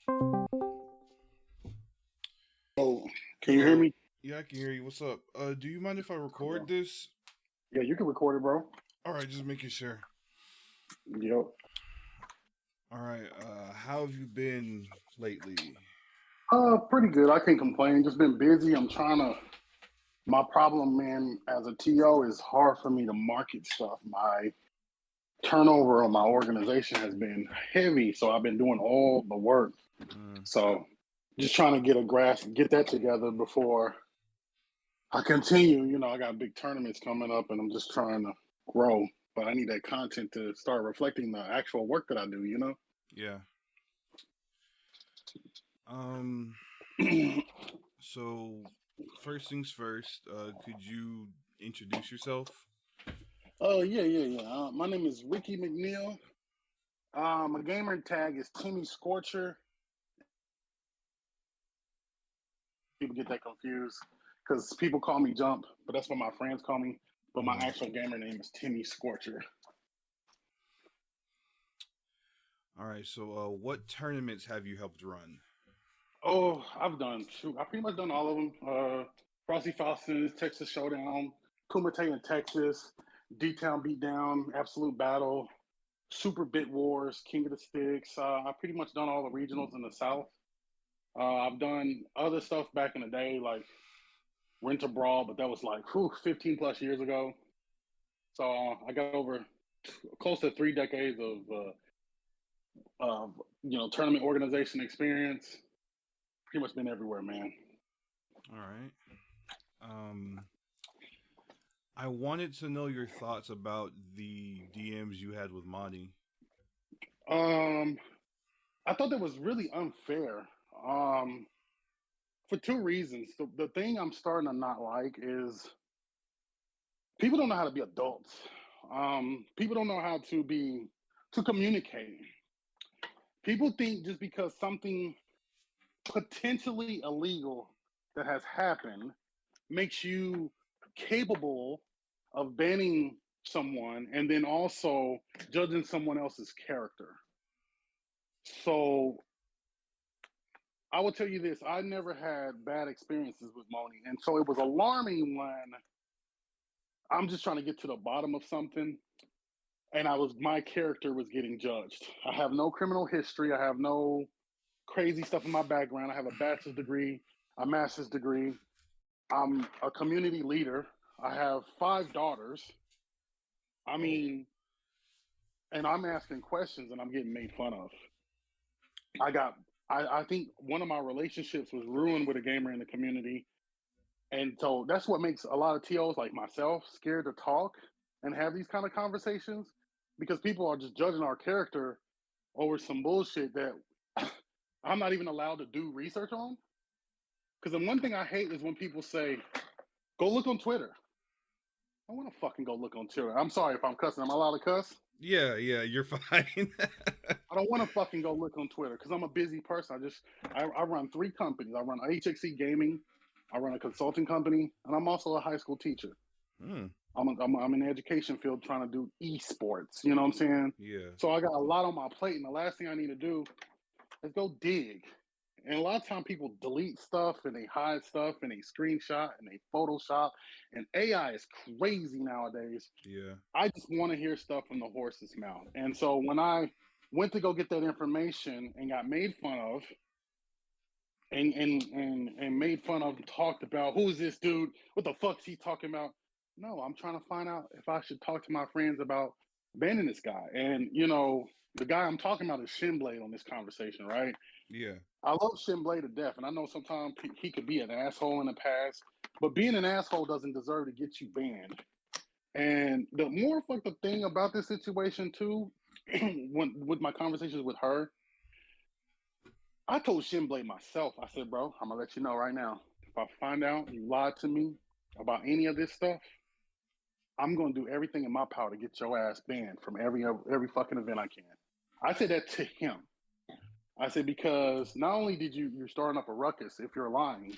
Oh, can you hear Hello. me? Yeah, I can hear you. What's up? Do you mind if I Okay, bro. record this? Yeah, you can record it, bro. All right, just making sure. Yep. All right. How have you been lately? Pretty good. I can't complain. Just been busy. My problem, man, as a TO is hard for me to market stuff. My turnover on my organization has been heavy, so I've been doing all the work. Mm, So just trying to get a grasp, get that together before I continue. I got big tournaments coming up and I'm just trying to grow. But I need that content to start reflecting the actual work that I do. yeah. Um. So, first things first. Could you introduce yourself? Oh, yeah, yeah, yeah. My name is Ricky McNeil. My gamer tag is Timmy Skorcher. People get that confused because people call me Jump, but that's what my friends call me. But my Mm. actual gamer name is Timmy Skorcher. All right. So, what tournaments have you helped run? Oh, I pretty much done all of them. Frosty Faustins, Texas Showdown, Kumite in Texas, D-Town Beatdown, Absolute Battle, Super Bit Wars, King of the Sticks. I pretty much done all the regionals in the South. I've done other stuff back in the day, like Rent a Brawl, but that was like 15 plus years ago. So I got over close to 3 decades of tournament organization experience. Pretty much been everywhere, man. All right. Um. I wanted to know your thoughts about the DMs you had with Monty. Um, I thought that was really unfair. Um, for two reasons. The thing I'm starting to not like is people don't know how to be adults. People don't know how to communicate. People think just because something potentially illegal that has happened makes you capable of banning someone and then also judging someone else's character. So I will tell you this: I never had bad experiences with Moni, and so it was alarming when I'm just trying to get to the bottom of something, and my character was getting judged. I have no criminal history. I have no crazy stuff in my background. I have a bachelor's degree, a master's degree. I'm a community leader. I have 5 daughters. I Oh. mean, and I'm asking questions and I'm getting made fun of. I got, I think one of my relationships was ruined with a gamer in the community. And so that's what makes a lot of TOs like myself scared to talk and have these kind of conversations because people are just judging our character over some bullshit that I'm not even allowed to do research on. Because the one thing I hate is when people say, go look on Twitter. I want to fucking go look on Twitter. I'm sorry if I'm cussing. Am I allowed to cuss? Yeah, yeah, you're fine. I don't want to fucking go look on Twitter because I'm a busy person. I run 3 companies. I run HXC Gaming, I run a consulting company, and I'm also a high school teacher. Hmm. I'm in the education field trying to do esports. You know what I'm saying? Yeah. So I got a lot on my plate, and the last thing I need to do is go dig. And a lot of time people delete stuff and they hide stuff and they screenshot and they Photoshop. And AI is crazy nowadays. Yeah. I just want to hear stuff from the horse's mouth. And so when I went to go get that information and got made fun of and made fun of and talked about who is this dude? What the fuck's he talking about? No, I'm trying to find out if I should talk to my friends about banning this guy. And the guy I'm talking about is Shinblade on this conversation, right? Yeah. I love Shinblade to death, and I know sometimes he could be an asshole in the past, but being an asshole doesn't deserve to get you banned. And the more fucked up thing about this situation too, when with my conversations with her, I told Shinblade myself. I said, "Bro, I'm gonna let you know right now. If I find out you lied to me about any of this stuff, I'm gonna do everything in my power to get your ass banned from every fucking event I can." I said that to him. I said because not only did you're starting up a ruckus if you're lying,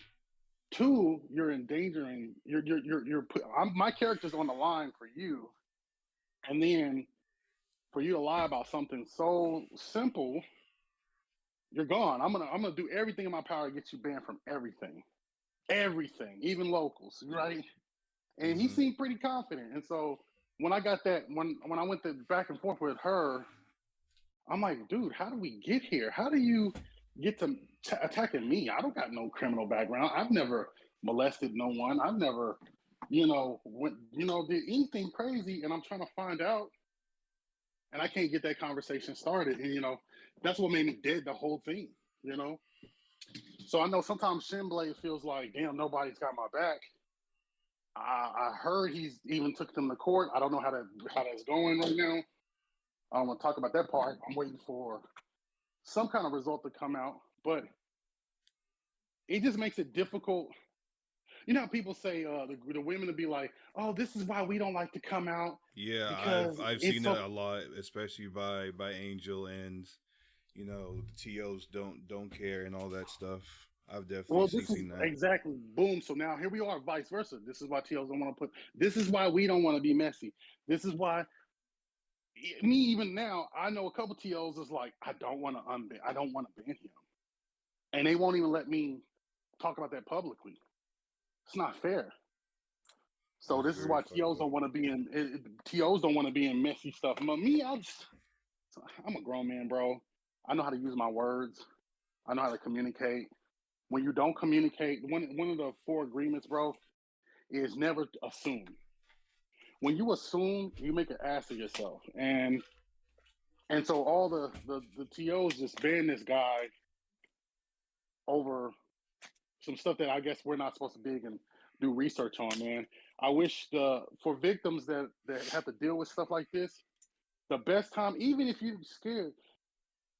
two, you're endangering. My character's on the line for you, and then for you to lie about something so simple you're gone. I'm gonna do everything in my power to get you banned from everything, even locals, right? And he Mm-hmm. seemed pretty confident. And so when I got that, when I went back and forth with her, I'm like, dude, how do we get here? How do you get to attacking me? I don't got no criminal background. I've never molested no one. I've never, did anything crazy. And I'm trying to find out, and I can't get that conversation started. And that's what made me dead the whole thing. You know. So I know sometimes Shinblade feels like, damn, nobody's got my back. I heard he's even took them to court. I don't know how that's going right now. I don't want to talk about that part. I'm waiting for some kind of result to come out, but it just makes it difficult. You know how people say the women to be like, "Oh, this is why we don't like to come out Yeah, because I've it's seen so." that a lot, especially by Angel, and the TOs don't care and all that stuff. I've definitely Well, this is seen that. exactly boom. So now here we are, vice versa. This is why TOs don't want to put. This is why we don't want to be messy. This is why me even now. I know a couple TOs is like, I don't want to unban. I don't want to ban him, and they won't even let me talk about that publicly. It's not fair. So That's this is very why fucked TOs up. don't want to be in TOs don't want to be in messy stuff. But me, I'm a grown man, bro. I know how to use my words. I know how to communicate. When you don't communicate, one of the four agreements, bro, is never assume. When you assume, you make an ass of yourself. And so all the TOs just ban this guy over some stuff that I guess we're not supposed to dig and do research on, man. I wish for victims that have to deal with stuff like this, the best time, even if you're scared,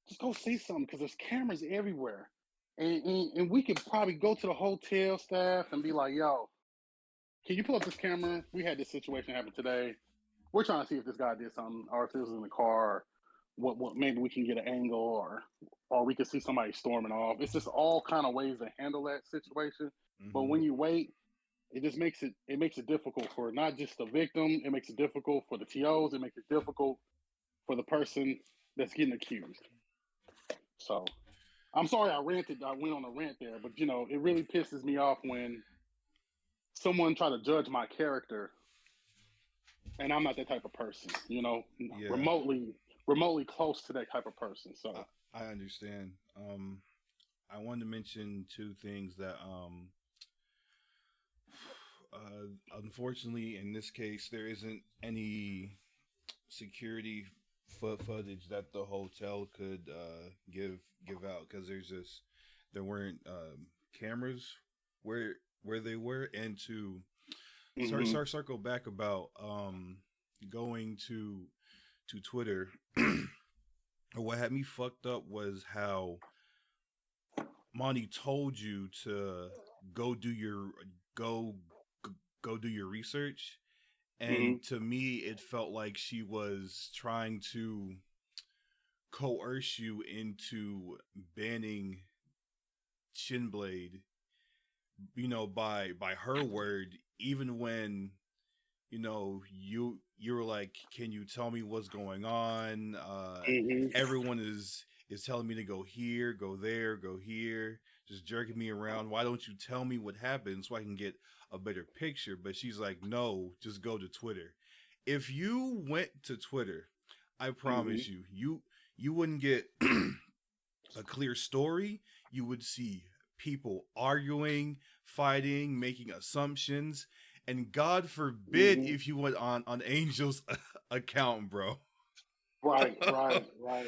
just go say something because there's cameras everywhere. And we could probably go to the hotel staff and be like, yo, can you pull up this camera? We had this situation happen today. We're trying to see if this guy did something or if this was in the car, or what maybe we can get an angle, or we could see somebody storming off. It's just all kind of ways to handle that situation. But Mm-hmm. when you wait, it just makes it difficult for not just the victim, it makes it difficult for the TOs, it makes it difficult for the person that's getting accused. So I'm sorry I ranted. I went on a rant there, but it really pisses me off when someone try to judge my character, and I'm not that type of person. Yeah, Remotely close to that type of person. I, So I understand. I wanted to mention two things that unfortunately in this case there isn't any security footage that the hotel could give out because there weren't cameras where they were. And to mm-hmm. circle back about going to Twitter, what had me fucked up was how Monty told you to go do your go go do your research. Mm-hmm. And to me, it felt like she was trying to coerce you into banning Shinblade, by her word, even when you were like, can you tell me what's going on? Mm-hmm. Everyone is telling me to go here, go there, go here, just jerking me around. Why don't you tell me what happened so I can get a better picture? But she's like, no, just go to Twitter. If you went to Twitter, I Mm-hmm. promise you wouldn't get a clear story. You would see people arguing, fighting, making assumptions, and God forbid Mm-hmm. if you went on Angel's account, bro. Right, right, right,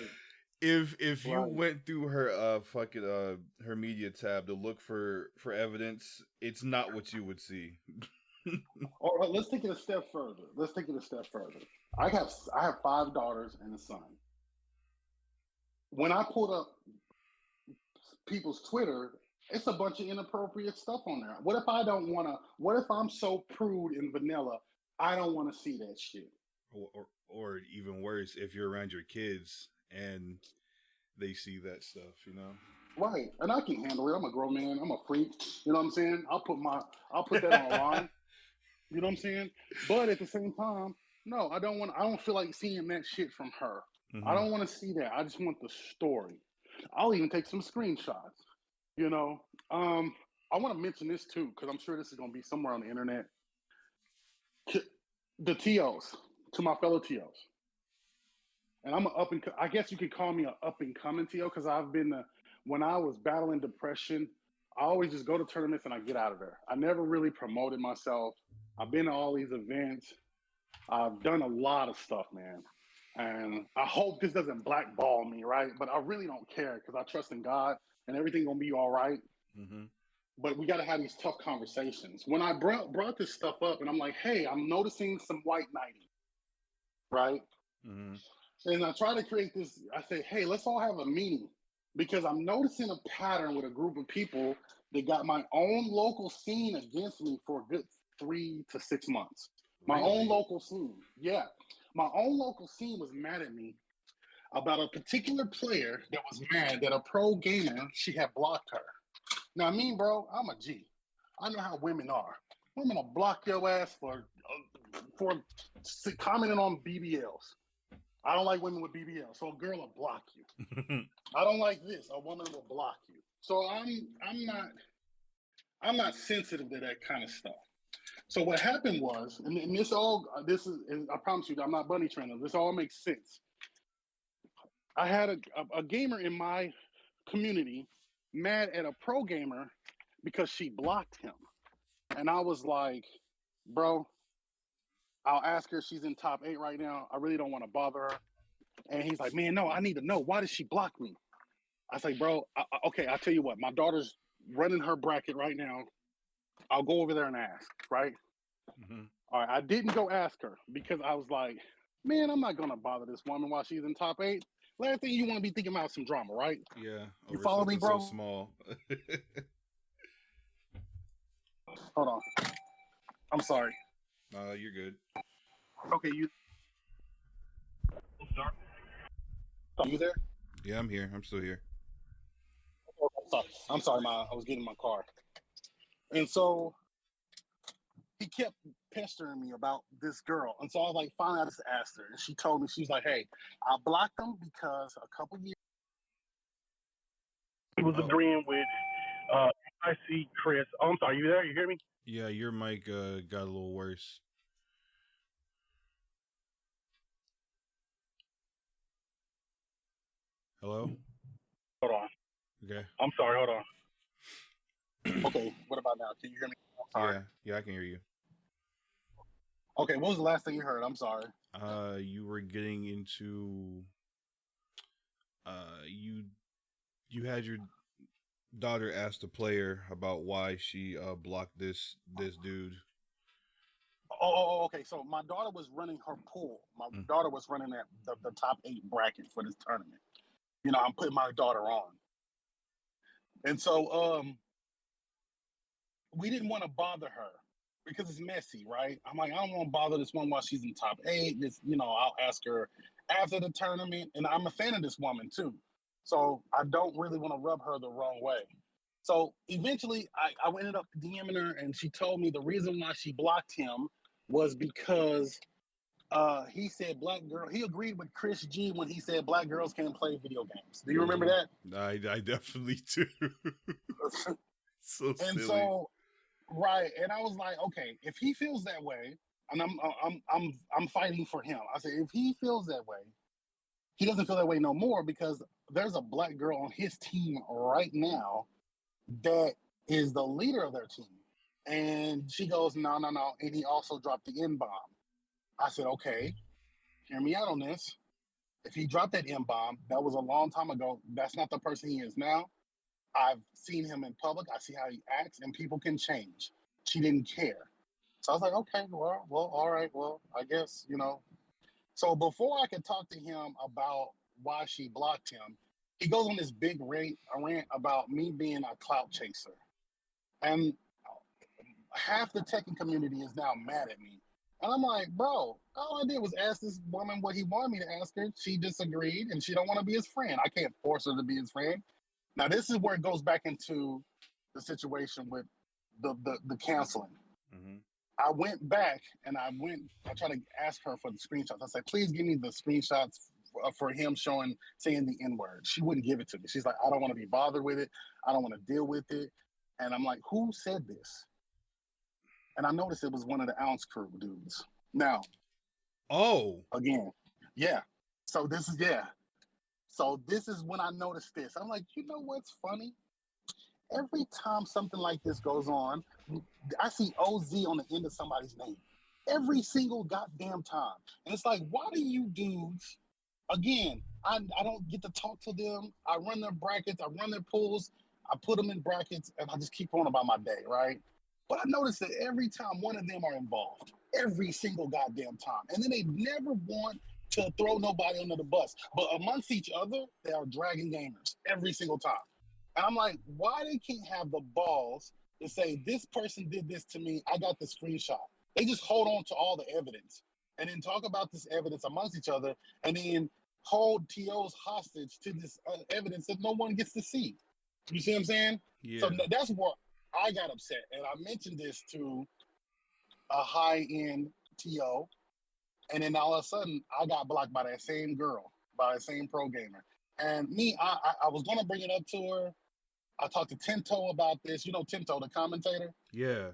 If you right. went through her fucking her media tab to look for evidence, it's not what you would see. All right, let's take it a step further. Let's take it a step further. I have five daughters and a son. When I pulled up people's Twitter, it's a bunch of inappropriate stuff on there. What if I don't want to? What if I'm so prude and vanilla, I don't want to see that shit? Or even worse, if you're around your kids and they see that stuff. Right, and I can handle it. I'm a grown man. I'm a freak. You know what I'm saying? I'll put that on a line. You know what I'm saying? But at the same time, no, I don't want. I don't feel like seeing that shit from her. I hmm don't want to see that. I just want the story. I'll even take some screenshots. You know, I want to mention this too because I'm sure this is going to be somewhere on the internet. The TOs, to my fellow TOs, and I'm an up and I guess you could call me an up and coming TO because I've been when I was battling depression, I always just go to tournaments and I get out of there. I never really promoted myself. I've been to all these events. I've done a lot of stuff, man. And I hope this doesn't blackball me, right? But I really don't care because I trust in God and everything gonna be all right. Mm-hmm. But we got to have these tough conversations. When I brought this stuff up, and I'm like, hey, I'm noticing some white knighting, right? Mm-hmm. And I try to create this. I say, hey, let's all have a meeting because I'm noticing a pattern with a group of people that got my own local scene against me for a good 3 to 6 months. My own local scene, yeah. My own local scene was mad at me about a particular player that was mad that a pro gamer, she had blocked her. Now, me, bro, I'm a G. I know how women are. Women will block your ass for commenting on BBLs. I don't like women with BBLs, so a girl will block you. I don't like this. A woman will block you. So I'm not sensitive to that kind of stuff. So what happened was, and this is, I promise you, I'm not bunny trainer. This all makes sense. I had a gamer in my community mad at a pro gamer because she blocked him. And I was like, bro, I'll ask her if she's in top 8 right now. I really don't want to bother her. And he's like, man, no, I need to know. Why did she block me? I say, bro, okay, I'll tell you what. My daughter's running her bracket right now. I'll go over there and ask, right? Mm-hmm. All right, I didn't go ask her because I was like, man, I'm not going to bother this woman while she's in top 8. Last thing you want to be thinking about some drama, right? Yeah. You follow me, bro? So small. Hold on. I'm sorry. You're good. Okay, you there? Yeah, I'm here. I'm still here. I'm sorry, I was getting in my car. And so he kept pestering me about this girl. And so I was like, finally, I just asked her. And she told me, she was like, hey, I blocked him because a couple years he was agreeing with I see Chris. Oh, I'm sorry, you there? You hear me? Yeah, your mic got a little worse. Hello? Hold on. Okay. I'm sorry, hold on. Okay, what about now? Can you hear me? Yeah, I can hear you. Okay, what was the last thing you heard? I'm sorry. You were getting into you had your daughter ask the player about why she blocked this dude. Oh, okay. So my daughter was running her pool. My daughter was running the top 8 bracket for this tournament. You know, I'm putting my daughter on. And so we didn't want to bother her because it's messy, right? I'm like, I don't want to bother this one while she's in top 8. This, you know, I'll ask her after the tournament. And I'm a fan of this woman too. So I don't really want to rub her the wrong way. So eventually I ended up DMing her and she told me the reason why she blocked him was because he said black girl. He agreed with Chris G when he said black girls can't play video games. Do you remember that? I definitely do. So silly. And so, right. And I was like, okay, if he feels that way, and I'm fighting for him. I said, if he feels that way, he doesn't feel that way no more because there's a black girl on his team right now that is the leader of their team. And she goes, no. And he also dropped the N-bomb. I said, okay, hear me out on this. If he dropped that M-bomb, that was a long time ago. That's not the person he is now. I've seen him in public. I see how he acts, and people can change. She didn't care. So I was like, okay, well, all right. Well, I guess, you know. So before I could talk to him about why she blocked him, he goes on this big rant about me being a clout chaser. And half the teching community is now mad at me. And I'm like, bro, all I did was ask this woman what he wanted me to ask her. She disagreed, and she don't want to be his friend. I can't force her to be his friend. Now, this is where it goes back into the situation with the canceling. Mm-hmm. I went back and I tried to ask her for the screenshots. I said, please give me the screenshots for him saying the N-word. She wouldn't give it to me. She's like, I don't want to be bothered with it. I don't want to deal with it. And I'm like, who said this? And I noticed it was one of the Ounce Crew dudes. Now, again, yeah. So this is when I noticed this. I'm like, you know what's funny? Every time something like this goes on, I see OZ on the end of somebody's name. Every single goddamn time. And it's like, why do you dudes, again, I don't get to talk to them. I run their brackets, I run their pools, I put them in brackets, and I just keep on about my day, right? But I noticed that every time one of them are involved, every single goddamn time. And then they never want to throw nobody under the bus. But amongst each other, they are dragging gamers every single time. And I'm like, why they can't have the balls to say, this person did this to me, I got the screenshot. They just hold on to all the evidence and then talk about this evidence amongst each other and then hold TOs hostage to this evidence that no one gets to see. You see what I'm saying? Yeah. So that's where I got upset. And I mentioned this to a high-end TO. And then all of a sudden, I got blocked by that same girl, by that same pro gamer. And me, I was going to bring it up to her. I talked to Tinto about this. You know Tinto, the commentator? Yeah.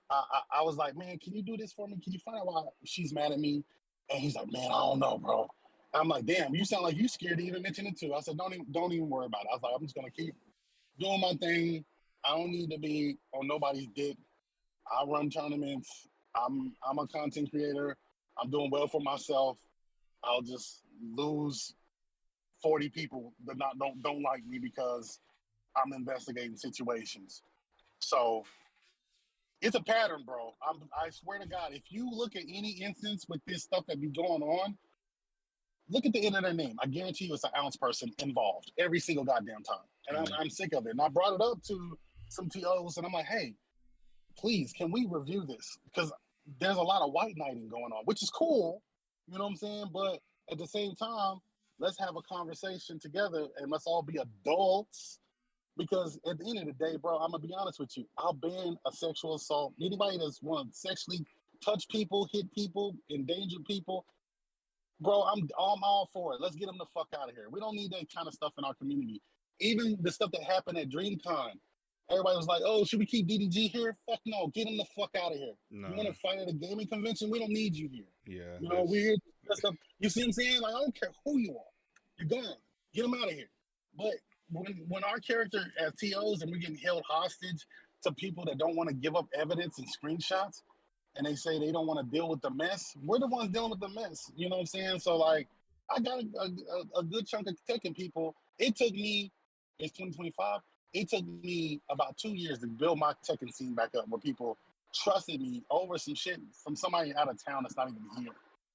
I was like, man, can you do this for me? Can you find out why she's mad at me? And he's like, man, I don't know, bro. And I'm like, damn, you sound like you scared to even mention it too. I said, don't even worry about it. I was like, I'm just going to keep doing my thing. I don't need to be on nobody's dick. I run tournaments. I'm a content creator. I'm doing well for myself. I'll just lose 40 people that don't like me because I'm investigating situations. So it's a pattern, bro. I swear to God, if you look at any instance with this stuff that be going on, look at the end of their name. I guarantee you it's an Ounce person involved every single goddamn time. And I'm sick of it. And I brought it up to some TOs and I'm like, hey, please, can we review this? Because there's a lot of white knighting going on, which is cool. You know what I'm saying? But at the same time, let's have a conversation together and let's all be adults. Because at the end of the day, bro, I'm going to be honest with you. I'll ban a sexual assault. Anybody that's want to sexually touch people, hit people, endanger people, bro, I'm all for it. Let's get them the fuck out of here. We don't need that kind of stuff in our community. Even the stuff that happened at DreamCon, everybody was like, oh, should we keep DDG here? Fuck no, get them the fuck out of here. No. You want to fight at a gaming convention? We don't need you here. Yeah. You know, we're here to stuff. You see what I'm saying? Like, I don't care who you are. You're gone. Get them out of here. But when our character as TOs and we're getting held hostage to people that don't want to give up evidence and screenshots, and they say they don't want to deal with the mess, we're the ones dealing with the mess. You know what I'm saying? So, like, I got a good chunk of taking people. It took me, it's 2025, it took me about 2 years to build my Tekken scene back up where people trusted me over some shit from somebody out of town that's not even here.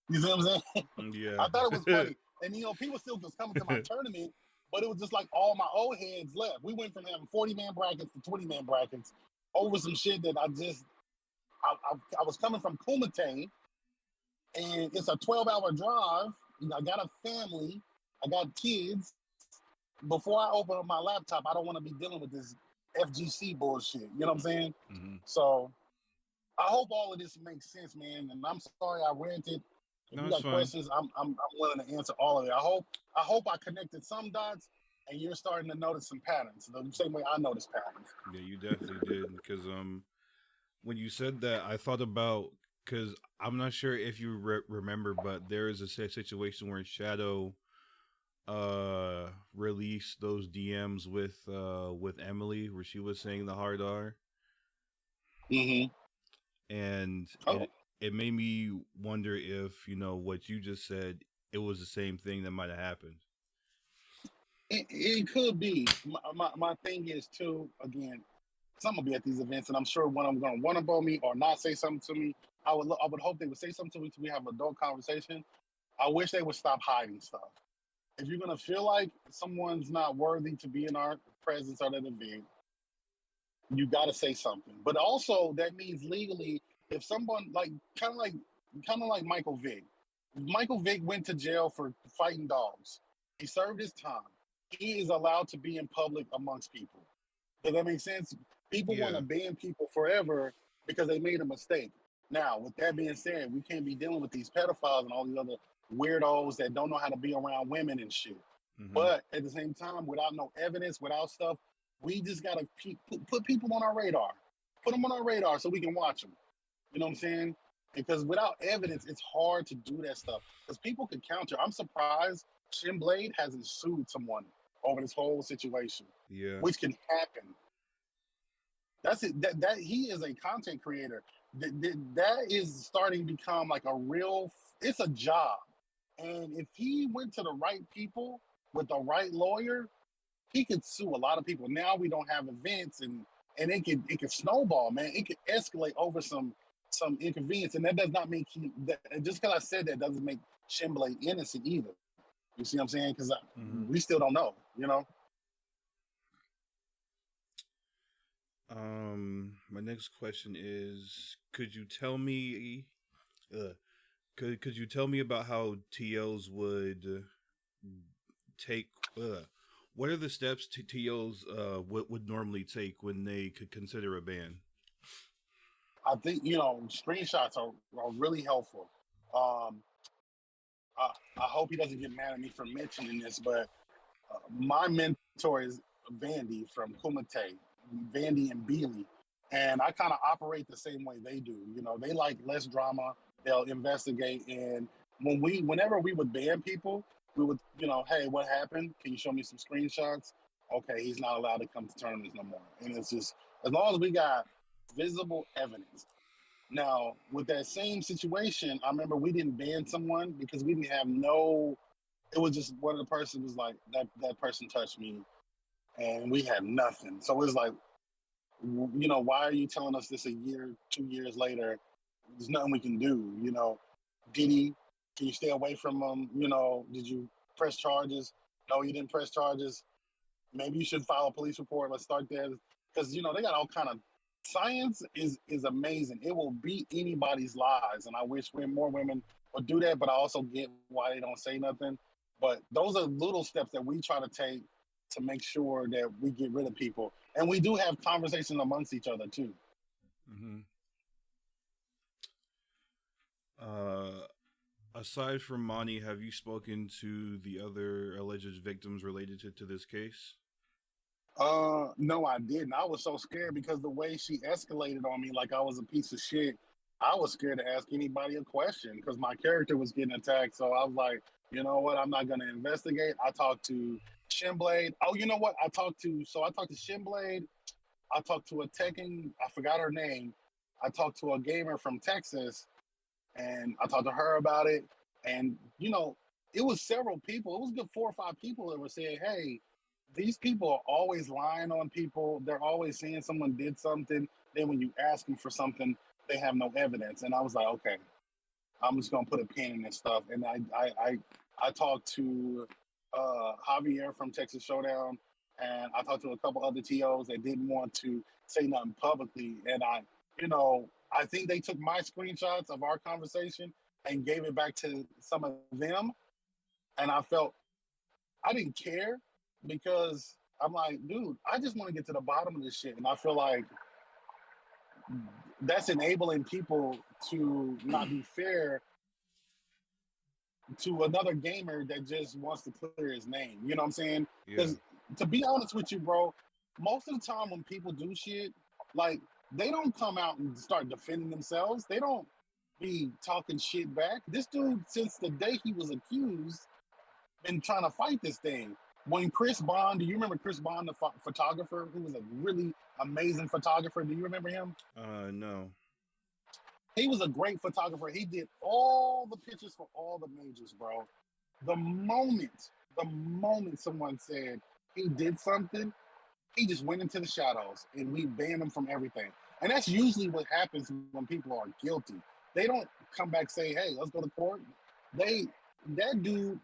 You see what I'm saying? Yeah. I thought it was funny. And, you know, people still was coming to my tournament, but it was just like all my old heads left. We went from having 40-man brackets to 20-man brackets over some shit that I was coming from Kumite, and it's a 12-hour drive. You know, I got a family. I got kids. Before I open up my laptop, I don't want to be dealing with this FGC bullshit. You know what I'm saying? Mm-hmm. So I hope all of this makes sense, man. And I'm sorry I ranted. If you got questions, I'm willing to answer all of it. I hope I connected some dots, and you're starting to notice some patterns, the same way I noticed patterns. Yeah, you definitely did. Because when you said that, I thought about, because I'm not sure if you remember, but there is a situation where Shadow released those DMs with Emily, where she was saying the hard R. Mm-hmm. And it made me wonder if, you know, what you just said, it was the same thing that might have happened. It could be. My thing is, too, again, I'm going to be at these events, and I'm sure one of them going to want to ball me or not say something to me. I would hope they would say something to me so we have an adult conversation. I wish they would stop hiding stuff. If you're going to feel like someone's not worthy to be in our presence at an event, you got to say something. But also, that means legally, if someone, like, kind of like Michael Vick. Michael Vick went to jail for fighting dogs. He served his time. He is allowed to be in public amongst people. Does that make sense? People want to ban people forever because they made a mistake. Now, with that being said, we can't be dealing with these pedophiles and all these other weirdos that don't know how to be around women and shit. Mm-hmm. But at the same time, without no evidence, without stuff, we just gotta put people on our radar. Put them on our radar so we can watch them. You know what I'm saying? Because without evidence, it's hard to do that stuff. Because people could counter. I'm surprised Shinblade hasn't sued someone over this whole situation. Yeah. Which can happen. That's it. That he is a content creator. That is starting to become like a real. It's a job, and if he went to the right people with the right lawyer, he could sue a lot of people. Now we don't have events, and it could snowball, man. It could escalate over some inconvenience, and that does not make just because I said that doesn't make Shinblade innocent either. You see what I'm saying? Because we still don't know, you know. My next question is: could you tell me about how TOs would take? What are the steps TOs would normally take when they could consider a ban? I think screenshots are really helpful. I hope he doesn't get mad at me for mentioning this, but my mentor is Vandy from Kumite, Vandy and Beely, and I kind of operate the same way they do. You know, they like less drama. They'll investigate, and whenever we would ban people, we would, hey, what happened? Can you show me some screenshots? Okay, he's not allowed to come to tournaments no more. And it's just, as long as we got visible evidence. Now, with that same situation, I remember we didn't ban someone because we didn't have it was just one of the person was like, that person touched me, and we had nothing. So it was like, why are you telling us this a year, 2 years later? There's nothing we can do, Did he? Can you stay away from him? Did you press charges? No, you didn't press charges. Maybe you should file a police report. Let's start there. Because, they got all kind of, science is amazing. It will beat anybody's lies. And I wish more women would do that, but I also get why they don't say nothing. But those are little steps that we try to take to make sure that we get rid of people. And we do have conversations amongst each other too. Mm-hmm. Aside from Monie, have you spoken to the other alleged victims related to this case? No, I didn't. I was so scared because the way she escalated on me like I was a piece of shit, I was scared to ask anybody a question because my character was getting attacked. So I was like, you know what? I'm not going to investigate. I talked to Shinblade. Oh, you know what? I talked to Shinblade. I talked to a Tekken. I forgot her name. I talked to a gamer from Texas, and I talked to her about it. And, it was several people. It was a good 4 or 5 people that were saying, hey, these people are always lying on people. They're always saying someone did something. Then when you ask them for something, they have no evidence. And I was like, okay, I'm just gonna put a pin in this stuff. And I talked to Javier from Texas Showdown, and I talked to a couple other TOs that didn't want to say nothing publicly. And I think they took my screenshots of our conversation and gave it back to some of them. And I felt I didn't care because I'm like, dude, I just want to get to the bottom of this shit. And I feel like that's enabling people to not be fair to another gamer that just wants to clear his name. You know what I'm saying? Because to be honest with you, bro, most of the time when people do shit, like, they don't come out and start defending themselves. They don't be talking shit back. This dude, since the day he was accused, been trying to fight this thing. When Chris Bond, do you remember Chris Bond, the photographer, who was a really amazing photographer? Do you remember him? No. He was a great photographer. He did all the pictures for all the majors, bro. The moment someone said he did something, he just went into the shadows and we banned him from everything. And that's usually what happens when people are guilty. They don't come back and say, hey, let's go to court. That dude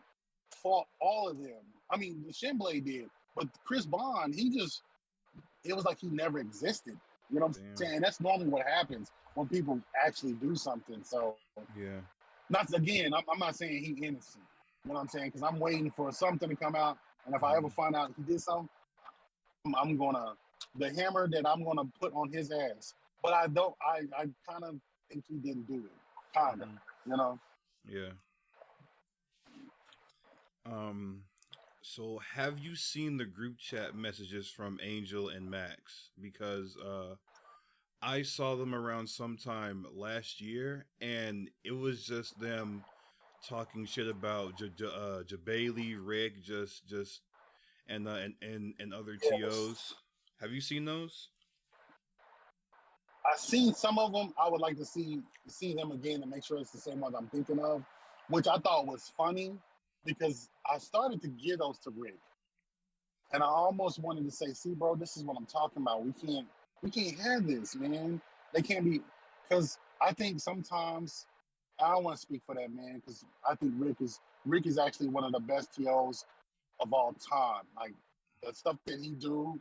fought all of them. I mean, Shinblade did, but Chris Bond, it was like he never existed. You know what I'm saying? That's normally what happens when people actually do something. So, I'm not saying he's innocent. You know what I'm saying? Because I'm waiting for something to come out, and if I ever find out he did something, I'm gonna, the hammer that I'm gonna put on his ass. But I kind of think he didn't do it. Kind of, Yeah. Um, so have you seen the group chat messages from Angel and Max? Because I saw them around sometime last year, and it was just them talking shit about Jabali, Rick, just and other Yes. TOs. Have you seen those? I've seen some of them. I would like to see them again to make sure it's the same ones I'm thinking of, which I thought was funny because I started to give those to Rick, and I almost wanted to say, "See, bro, this is what I'm talking about. We can't have this, man. They can't be." Because I think sometimes I don't want to speak for that man because I think Rick is actually one of the best TOs of all time. Like the stuff that he do,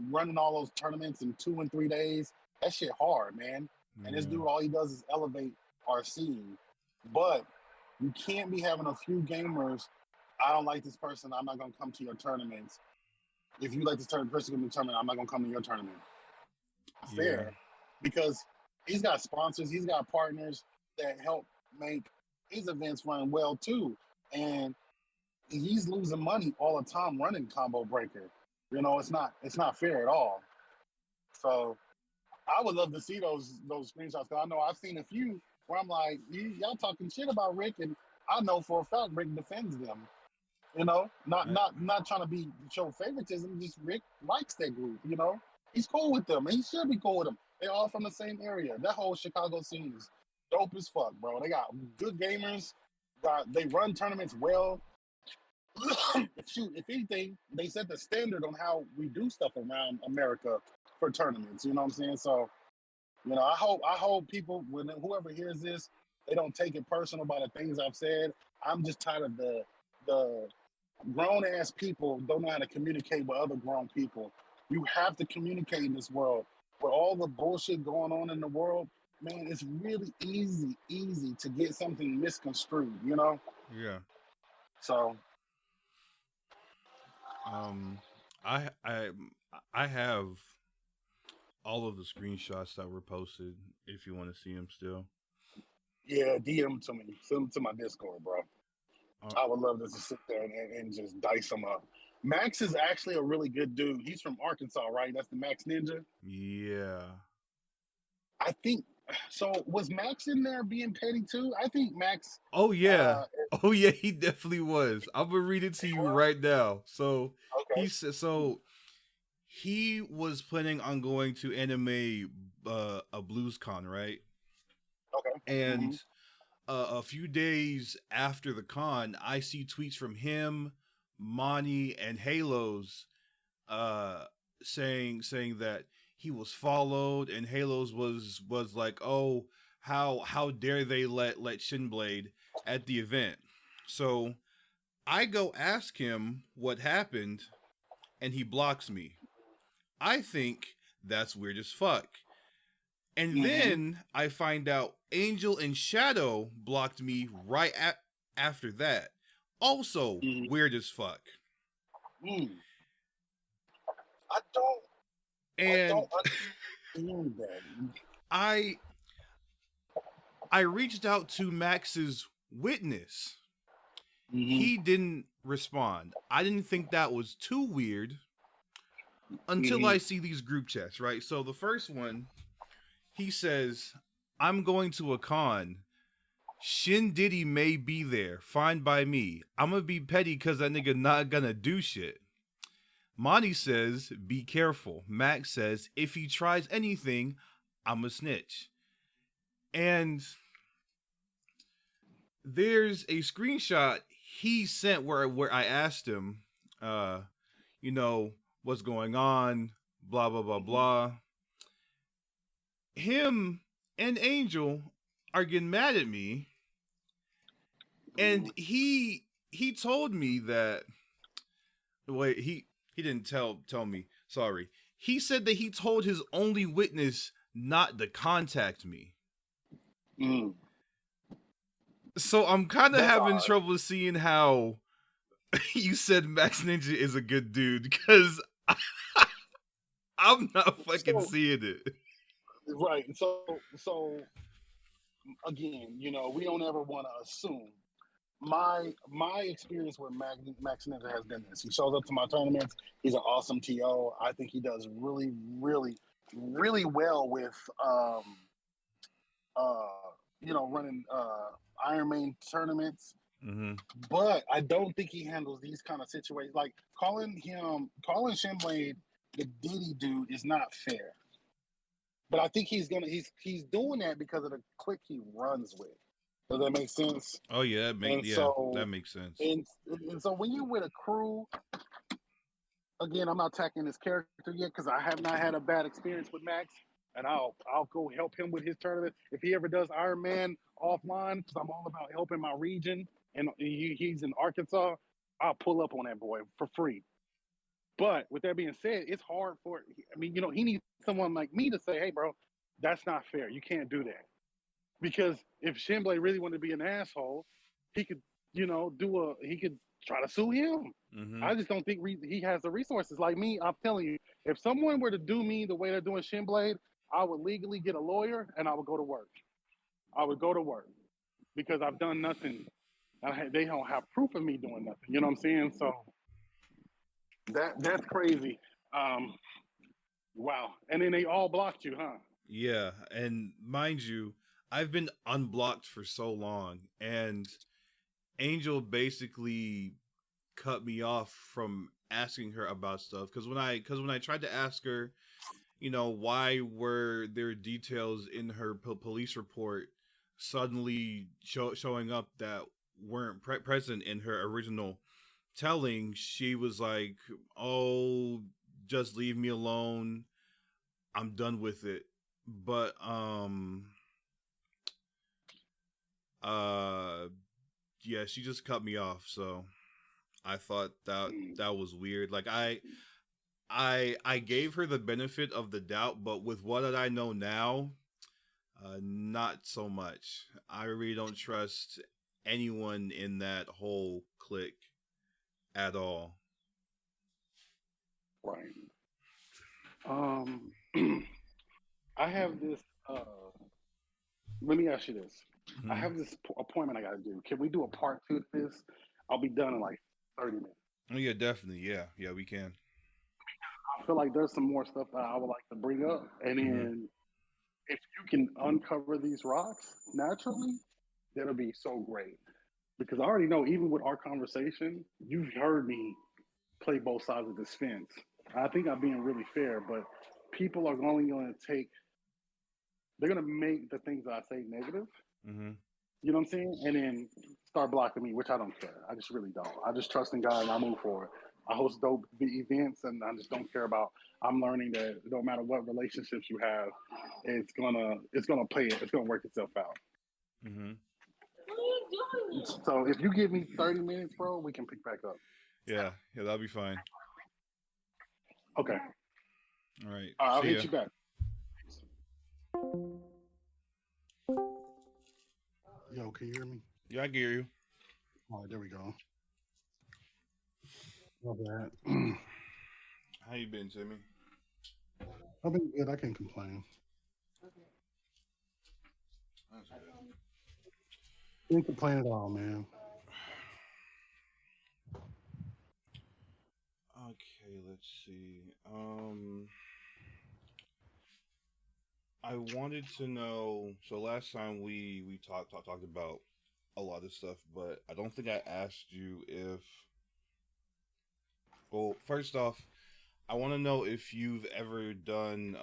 running all those tournaments in 2 and 3 days, that shit hard, man. And this Yeah, dude, all he does is elevate our scene. But you can't be having a few gamers. I don't like this person. I'm not gonna come to your tournaments. If you like this person to the tournament, I'm not gonna come to your tournament. yeah, Fair, because he's got sponsors, he's got partners that help make his events run well too, and he's losing money all the time running Combo Breaker. It's not fair at all. So I would love to see those screenshots because I know I've seen a few where I'm like, y'all talking shit about Rick, and I know for a fact Rick defends them. Not I, not not trying to be show favoritism. Just Rick likes that group. He's cool with them, and he should be cool with them. They're all from the same area. That whole Chicago scene is dope as fuck, bro. They got good gamers. They run tournaments well. Shoot, if anything, they set the standard on how we do stuff around America for tournaments. You know what I'm saying? So, I hope people, when whoever hears this, they don't take it personal by the things I've said. I'm just tired of the grown ass people don't know how to communicate with other grown people. You have to communicate in this world. With all the bullshit going on in the world, man, it's really easy to get something misconstrued. yeah. So Um, I I I have all of the screenshots that were posted. If you want to see them still, yeah, DM to me. Send them to my Discord, bro. uh, I would love to just sit there and just dice them up. Max is actually a really good dude. He's from Arkansas, right? That's the Max Ninja. yeah. I think so. Was Max in there being petty too? I think Max. Oh yeah. Uh, Oh yeah, he definitely was. I'm gonna read it to he you was right now. So okay. he was planning on going to anime a blues con, right? Okay. And Mm-hmm. a few days after the con, I see tweets from him, Monty, and Halos uh saying that he was followed, and Halos was like, "Oh, how dare they let Shinblade at the event?" So I go ask him what happened, and he blocks me. I think that's weird as fuck. And Mm-hmm. then I find out Angel and Shadow blocked me after that. Also Mm-hmm. weird as fuck. Mm. I don't. I And don't understand that. I I reached out to Max's witness. Mm-hmm. He didn't respond. I didn't think that was too weird until Mm-hmm. I see these group chats, right? So the first one, he says, "I'm going to a con. Shin Diddy may be there. Fine by me. I'm gonna be petty because that nigga not gonna do shit." Monty says, "Be careful." Max says, "If he tries anything, I'm a snitch." And there's a screenshot he sent where I asked him, uh, what's going on, blah blah blah blah. Him and Angel are getting mad at me, and he told me that wait he didn't tell me, sorry. He said that he told his only witness not to contact me. Mm. So I'm kind of That's having odd. trouble seeing how you said Max Ninja is a good dude because I'm not fucking So seeing it. right. So again, we don't ever want to assume. my experience with Max Ninja has been this. He shows up to my tournaments. He's an awesome TO. I think he does really, really, really well with running Iron Man tournaments. Mm-hmm. But I don't think he handles these kind of situations. Like calling Shinblade the Diddy dude is not fair. But I think he's doing that because of the clique he runs with. Does that make sense? Oh yeah, that makes sense. And so when you're with a crew, again, I'm not attacking his character yet because I have not had a bad experience with Max, and I'll go help him with his tournament if he ever does Iron Man offline because I'm all about helping my region, and he's in Arkansas. I'll pull up on that boy for free. But with that being said, it's hard for. I mean, he needs someone like me to say, "Hey, bro, that's not fair. You can't do that." Because if Shinblade really wanted to be an asshole, he could, he could try to sue him. Mm-hmm. I just don't think he has the resources. Like me, I'm telling you, if someone were to do me the way they're doing Shinblade, I would legally get a lawyer and I would go to work. I would go to work because I've done nothing. They don't have proof of me doing nothing. You know what I'm saying? So that's crazy. Wow. And then they all blocked you, huh? Yeah, and mind you, I've been unblocked for so long, and Angel basically cut me off from asking her about stuff because when I tried to ask her, why were there details in her police report suddenly showing up that weren't present in her original telling, she was like, "Oh, just leave me alone. I'm done with it." But yeah, she just cut me off, so I thought that was weird. Like I gave her the benefit of the doubt, but with what I know now, not so much. I really don't trust anyone in that whole clique at all. Right. I have this. Let me ask you this. I have this appointment I got to do. Can we do a part 2 of this? I'll be done in like 30 minutes. Oh yeah, definitely. Yeah, we can. I feel like there's some more stuff that I would like to bring up, and then if you can uncover these rocks naturally, that'll be so great. Because I already know, even with our conversation, you've heard me play both sides of this fence. I think I'm being really fair, but people are only going to they're going to make the things that I say negative. Mm-hmm. You know what I'm saying? And then start blocking me, which I don't care. I just really don't. I just trust in God and I move forward. I host dope events, and I just don't care about. I'm learning that no matter what relationships you have, it's gonna pay it. It's gonna work itself out. Mm-hmm. So if you give me 30 minutes, bro, we can pick back up. Yeah, that'll be fine. Okay. All right. I'll hit you back. Yo, can you hear me? Yeah, I can hear you. All right, there we go. Not bad. How you been, Timmy? I've been good. I can't complain. That's good. Can't complain at all, man. Okay, let's see. I wanted to know. So last time we talked about a lot of stuff, but I don't think I asked you if. Well, first off, I want to know if you've ever done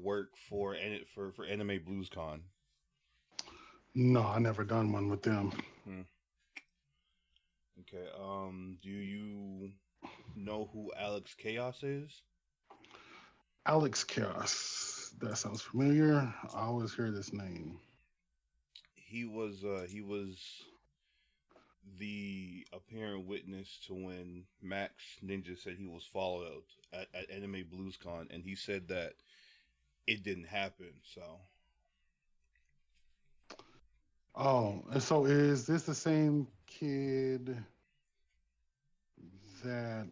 work for Anime Blues Con. No, I never done one with them. Okay. Do you know who Alex Chaos is? Alex Chaos. That sounds familiar. I always hear this name. He was the apparent witness to when Max Ninja said he was followed at Anime Blues Con, and he said that it didn't happen. So. Oh, and so is this the same kid that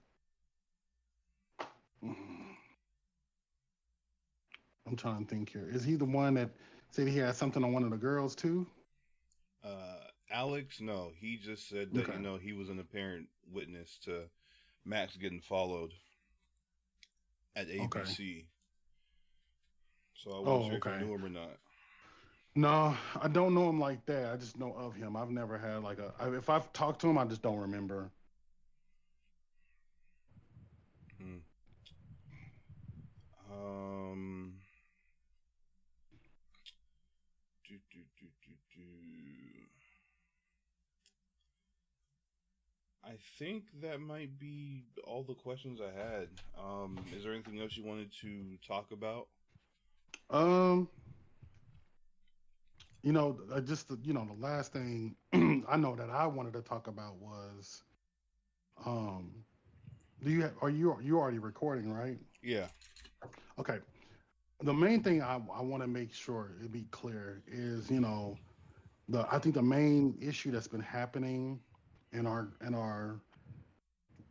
I'm trying to think here. Is he the one that said he had something on one of the girls too? Alex, no, he just said that Okay. he was an apparent witness to Max getting followed at Okay. ABC. So I wasn't Oh, sure if you okay. knew him or not. No, I don't know him like that. I just know of him. I've never had like if I've talked to him, I just don't remember. Hmm. Um. Do, do, do, do, do. I think that might be all the questions I had. Is there anything else you wanted to talk about? Um, just the last thing I know that I wanted to talk about was, um, are you already recording, right? Yeah. Okay. The main thing I want to make sure it be clear is, I think the main issue that's been happening in our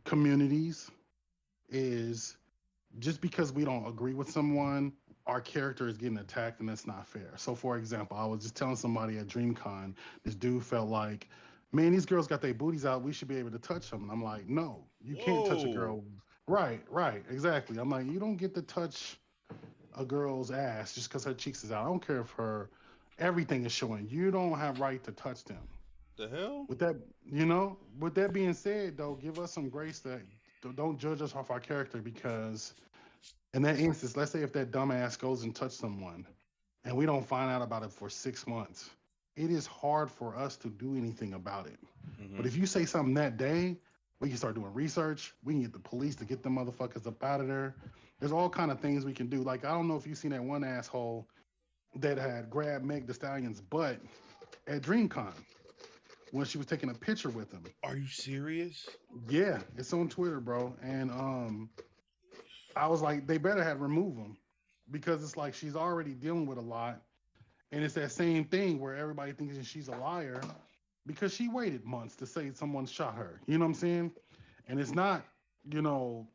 communities is just because we don't agree with someone, our character is getting attacked, and that's not fair. So, for example, I was just telling somebody at DreamCon, this dude felt like, man, these girls got their booties out. We should be able to touch them. And I'm like, no, you can't touch a Whoa. girl. Right, right, exactly. I'm like, you don't get to touch a girl's ass just because her cheeks is out. I don't care if her everything is showing. You don't have right to touch them. The hell? With that, with that being said, though, give us some grace that don't judge us off our character because in that instance, let's say if that dumbass goes and touches someone and we don't find out about it for 6 months, it is hard for us to do anything about it. But Mm-hmm. if you say something that day, we can start doing research. We can get the police to get the motherfuckers up out of there. There's all kind of things we can do. Like I don't know if you've seen that one asshole that had grabbed Meg the Stallion's butt at DreamCon when she was taking a picture with him. Are you serious? Yeah, it's on Twitter, bro. And I was like, they better have removed him because it's like she's already dealing with a lot, and it's that same thing where everybody thinks that she's a liar because she waited months to say someone shot her. You know what I'm saying? And it's not, you know,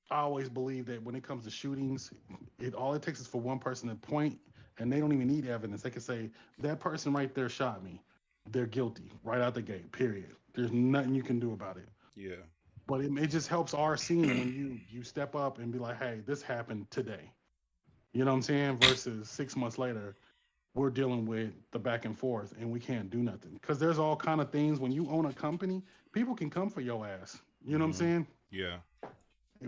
I always believe that when it comes to shootings, it takes is for one person to point, and they don't even need evidence. They can say that person right there shot me. They're guilty right out the gate. Period. There's nothing you can do about it. Yeah. But it just helps our scene when you step up and be like, hey, this happened today. You know what I'm saying? Versus 6 months later, we're dealing with the back and forth and we can't do nothing. Because there's all kind of things when you own a company, people can come for your ass. You know what I'm Mm-hmm. saying? Yeah.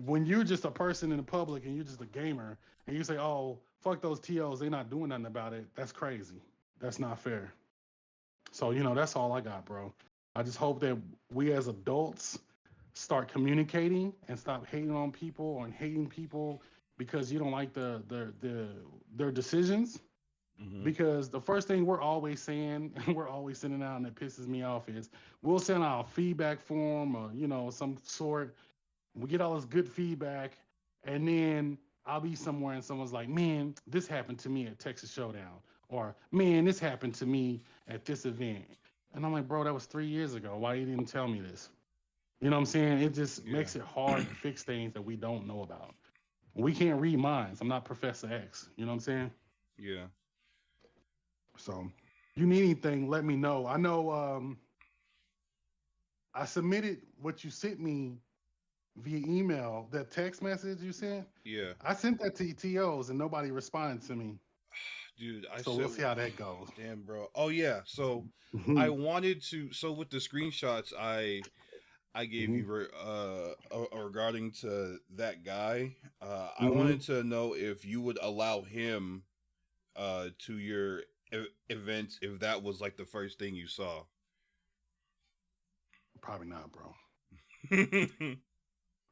When you're just a person in the public and you're just a gamer and you say, oh, fuck those TOs, they're not doing nothing about it, that's crazy. That's not fair. So, that's all I got, bro. I just hope that we as adults start communicating and stop hating on people or hating people because you don't like their decisions. Mm-hmm. Because the first thing we're always saying, and we're always sending out, and it pisses me off, is we'll send out a feedback form or some sort. We get all this good feedback, and then I'll be somewhere and someone's like, "Man, this happened to me at Texas Showdown," or "Man, this happened to me at this event," and I'm like, "Bro, that was 3 years ago. Why you didn't tell me this?" You know what I'm saying? It just Yeah. makes it hard to fix things that we don't know about. We can't read minds. I'm not Professor X. You know what I'm saying? Yeah. So, you need anything, let me know. I know I submitted what you sent me via email, that text message you sent. Yeah. I sent that to TOs and nobody responded to me. Dude, I So said, we'll see how that goes. damn, bro. Oh yeah. So I Mhm, wanted to. So with the screenshots, I gave mhm, you regarding to that guy. I mhm. wanted to know if you would allow him to your events if that was like the first thing you saw. Probably not, bro.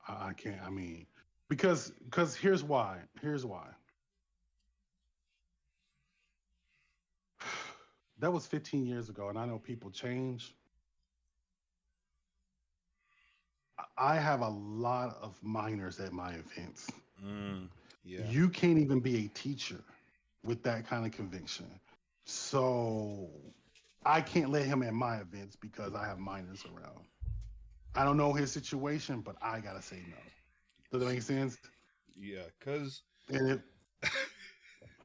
I can't. I mean, because here's why. Here's why. That was 15 years ago, and I know people change. I have a lot of minors at my events. Yeah. You can't even be a teacher with that kind of conviction. So I can't let him at my events because I have minors around. I don't know his situation, but I gotta say no. Does that make sense? Yeah, cause And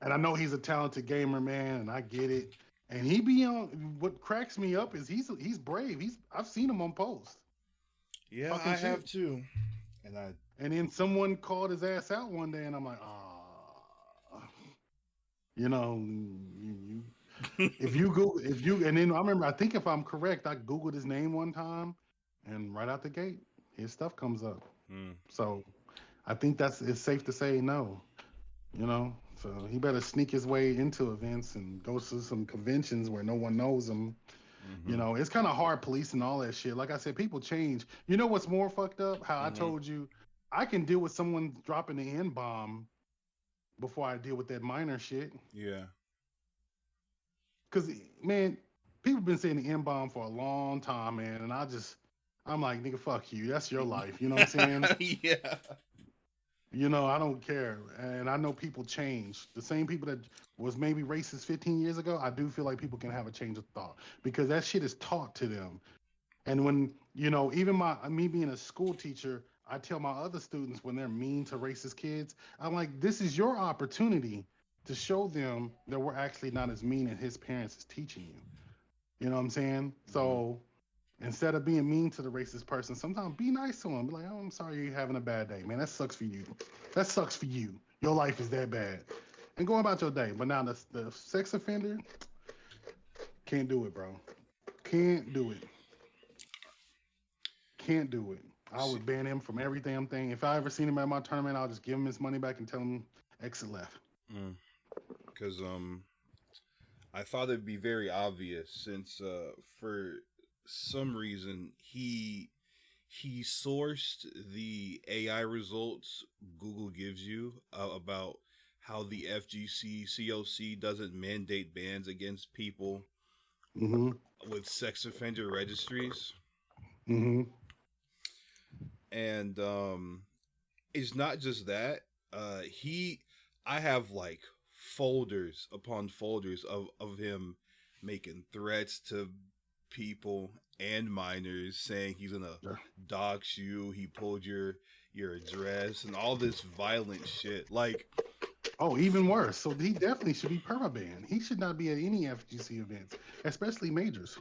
and I know he's a talented gamer, man, and I get it. And he be on. What cracks me up is he's brave. I've seen him on post Yeah, talking I shit. have too. And I And then someone called his ass out one day, and I'm like, ah, you if you Google if you and then I remember I think if I'm correct, I googled his name one time, and right out the gate, his stuff comes up. Hmm. So I think it's safe to say no. So he better sneak his way into events and go to some conventions where no one knows him. Mm-hmm. It's kind of hard policing all that shit. Like I said, people change. You know what's more fucked up? How I Mm-hmm. told you, I can deal with someone dropping the N bomb before I deal with that minor shit. Yeah. Cause man, people been saying the N bomb for a long time, man, and I'm like, nigga, fuck you. That's your life. You know what I'm saying? Yeah. I don't care. And I know people change. The same people that was maybe racist 15 years ago, I do feel like people can have a change of thought because that shit is taught to them. And when, even me being a school teacher, I tell my other students when they're mean to racist kids, I'm like, this is your opportunity to show them that we're actually not as mean as his parents is teaching you. You know what I'm saying? Mm-hmm. So instead of being mean to the racist person, sometimes be nice to them. Be like, oh, I'm sorry you're having a bad day. Man, that sucks for you. That sucks for you. Your life is that bad. And go about your day. But now the sex offender, can't do it, bro. Can't do it. Can't do it. I See, would ban him from every damn thing. If I ever seen him at my tournament, I'll just give him his money back and tell him exit left. because I thought it'd be very obvious since for some reason he sourced the AI results Google gives you about how the FGC COC doesn't mandate bans against people Mm-hmm. with sex offender registries. Mm-hmm. And it's not just that. He I have like folders upon folders of him making threats to people and minors saying he's gonna Yeah. dox you, he pulled your address and all this violent shit. Like Oh, even worse. So he definitely should be permabanned. He should not be at any FGC events, especially majors.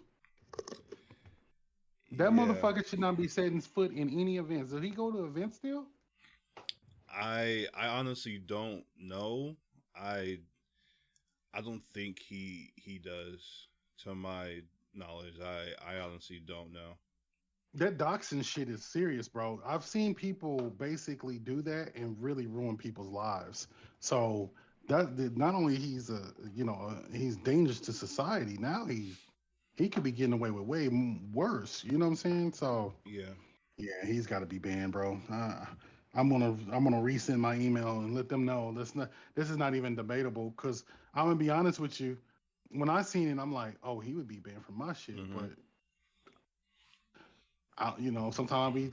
That yeah. motherfucker should not be setting his foot in any events. Does he go to events still? I honestly don't know. I I don't think he does to my knowledge. I honestly don't know. That doxing shit is serious, bro. I've seen people basically do that and really ruin people's lives. So not only he's dangerous to society. Now he could be getting away with way worse. You know what I'm saying? So Yeah. yeah, he's got to be banned, bro. I'm gonna resend my email and let them know this is not even debatable. Cause I'm gonna be honest with you, when I seen it, I'm like, oh, he would be banned from my shit. Mm-hmm. But sometimes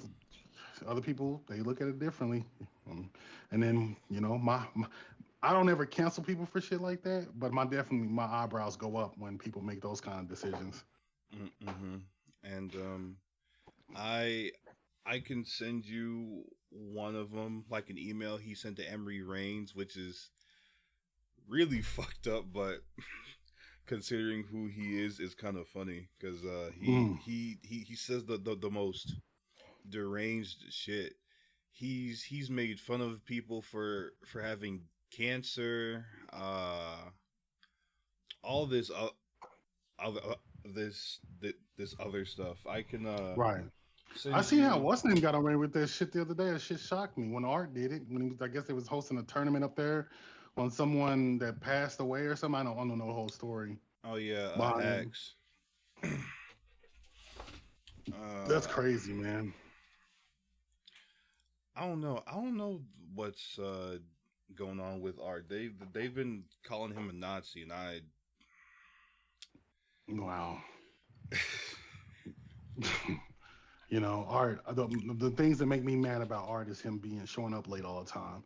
other people they look at it differently. Um, and then I don't ever cancel people for shit like that, but my eyebrows go up when people make those kind of decisions. Mm-hmm. And I I can send you one of them, like an email he sent to Emery Rains, which is really fucked up, but considering who he is kind of funny because Mm. he says the most deranged shit. He's made fun of people for having cancer, all this other this other stuff. I can Right. I send seen how you. what's name got away with that shit the other day. That shit shocked me when Art did it. When I guess they was hosting a tournament up there on someone that passed away or something. I don't know the whole story Oh yeah, behind. Axe. That's uh, crazy, man. I don't know. I don't know what's going on with Art. They've been calling him a Nazi, and I Wow. Art. The things that make me mad about Art is him being showing up late all the time.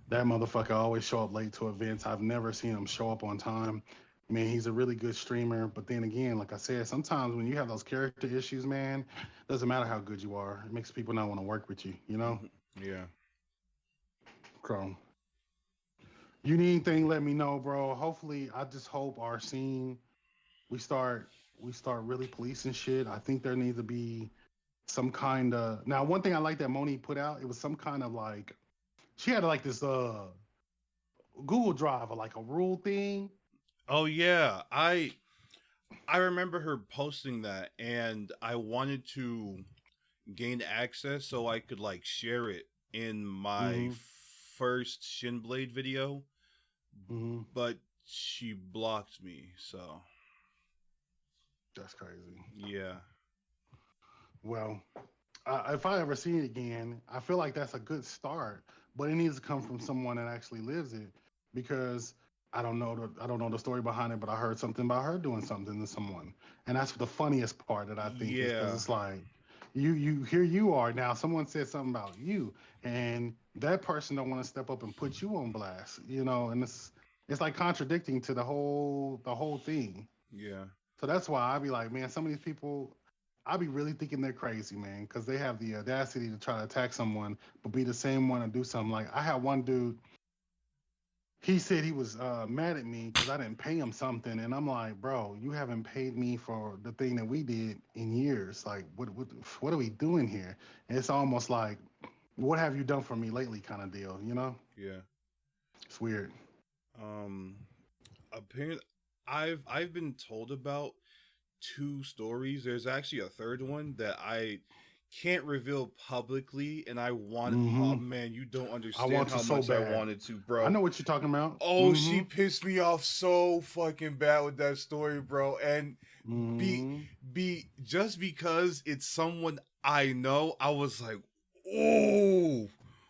That motherfucker always show up late to events. I've never seen him show up on time. Man, he's a really good streamer. But then again, like I said, sometimes when you have those character issues, man, doesn't matter how good you are. It makes people not want to work with you, you know? yeah. So you need anything, let me know, bro. Hopefully, I just hope our scene we start really policing shit. I think there needs to be some kind of now. One thing I like that Moni put out, it was some kind of like she had like this Google Drive or like a rule thing. Oh yeah, I remember her posting that, and I wanted to gain access so I could like share it in my Mm-hmm. first Shinblade video, Mm-hmm. but she blocked me. So That's crazy. yeah, Well, if I ever see it again, I feel like that's a good start, but it needs to come from someone that actually lives it because I don't know the story behind it, but I heard something about her doing something to someone, and that's the funniest part that I think is because yeah, it's like you here you are now. Someone said something about you, and that person don't want to step up and put you on blast, you know, and it's like contradicting to the whole thing. yeah. So that's why I be like, man, some of these people, I be really thinking they're crazy, man, because they have the audacity to try to attack someone, but be the same one to do something. Like I had one dude, he said he was mad at me because I didn't pay him something, and I'm like, bro, you haven't paid me for the thing that we did in years. Like, what are we doing here? And it's almost like, what have you done for me lately, kind of deal, you know? Yeah. It's weird. Um, apparently, I've been told about two stories. There's actually a third one that I can't reveal publicly, and I want. Oh Hmm. man, you don't I understand want to how so much I bad. wanted to, I bro. know what you're talking about. Oh, she Hmm. pissed me off so fucking bad with that story, bro. And be Hmm. be just because it's someone I know, I was like, oh,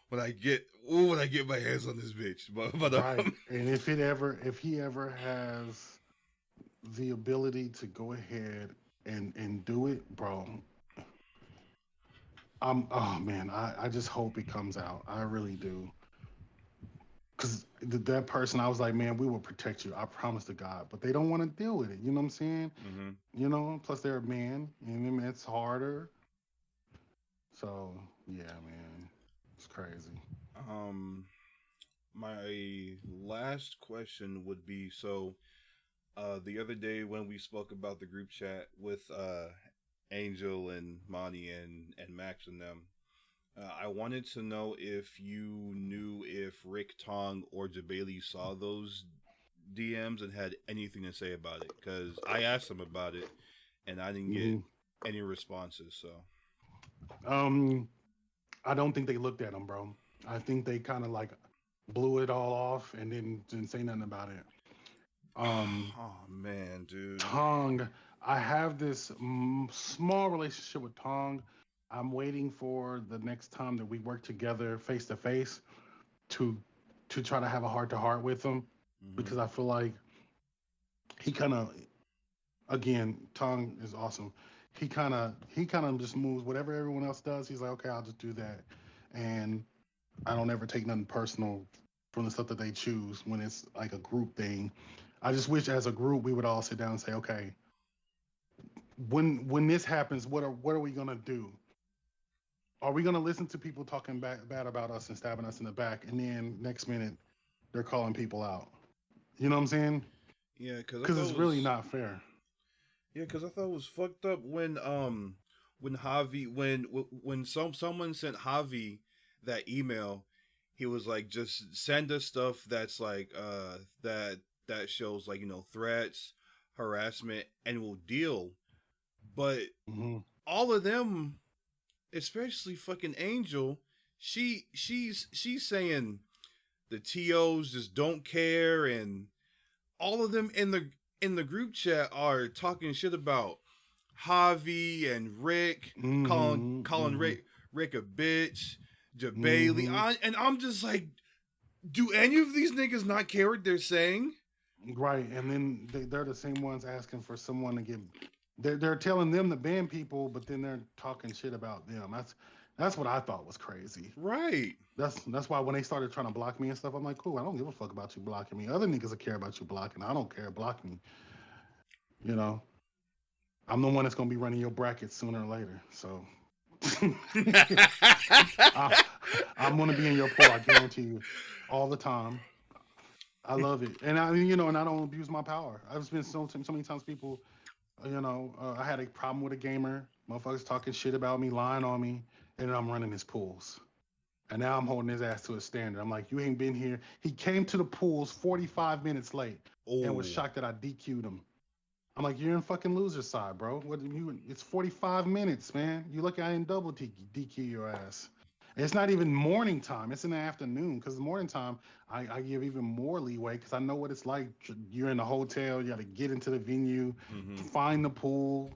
when I get my hands on this bitch. But Right. And if he ever has the ability to go ahead and do it, bro, oh man, I just hope it comes out. I really do. Cause that person, I was like, man, we will protect you. I promise to God. But they don't want to deal with it. You know what I'm saying? hmm You know, plus they're a man, and then it's harder. So yeah, man, it's crazy. um, my last question would be so. The other day when we spoke about the group chat with Angel and Monty and Max and them, I wanted to know if you knew if Rick Tong or Jabali saw those DMs and had anything to say about it. Because I asked them about it and I didn't get Hmm. any responses. So, Um, I don't think they looked at him, bro. I think they kind of like blew it all off and didn't say nothing about it. Um, oh man, dude. Tong, I have this small relationship with Tong. I'm waiting for the next time that we work together face to face to to try to have a heart to heart with him hmm because I feel like he kind of again Tong is awesome. He kind of just moves whatever everyone else does. He's like, okay, I'll just do that, and I don't ever take nothing personal from the stuff that they choose when it's like a group thing. I just wish as a group we would all sit down and say, okay, when this happens, what are we gonna do? Are we gonna listen to people talking bad about us and stabbing us in the back, and then next minute they're calling people out? You know what I'm saying? Yeah, because I Because thought it's it really was not fair. yeah, because I thought it was fucked up when Javi when someone sent Javi that email, he was like, just send us stuff that's like that shows like threats, harassment, and we'll deal. But Hmm. all of them, especially fucking Angel, she's saying the TOs just don't care, and all of them in the group chat are talking shit about Javi and Rick, Hmm. calling Hmm. Rick a bitch, Bailey, Hmm. and I'm just like, do any of these niggas not care what they're saying? Right, and then they're the same ones asking for someone to get. They're telling them to ban people, but then they're talking shit about them. That's what I thought was crazy. Right. That's why when they started trying to block me and stuff, I'm like, cool. I don't give a fuck about you blocking me. Other niggas will care about you blocking. I don't care. Block me. You know, I'm the one that's gonna be running your brackets sooner or later. So I, I'm gonna be in your poll. I guarantee you, all the time. I love it, and and I don't abuse my power. I've been so many times people, I had a problem with a gamer, motherfuckers talking shit about me, lying on me, and then I'm running his pools. And now I'm holding his ass to a standard. I'm like, you ain't been here. He came to the pools 45 minutes late and was Oh, shocked that I DQ'd him. I'm like, you're in fucking loser side, bro. What you? It's 45 minutes, man. You lucky I didn't double DQ your ass. And it's not even morning time. It's in the afternoon because the morning time I give even more leeway because I know what it's like. You're in the hotel. You got to get into the venue, mm-hmm. find the pool.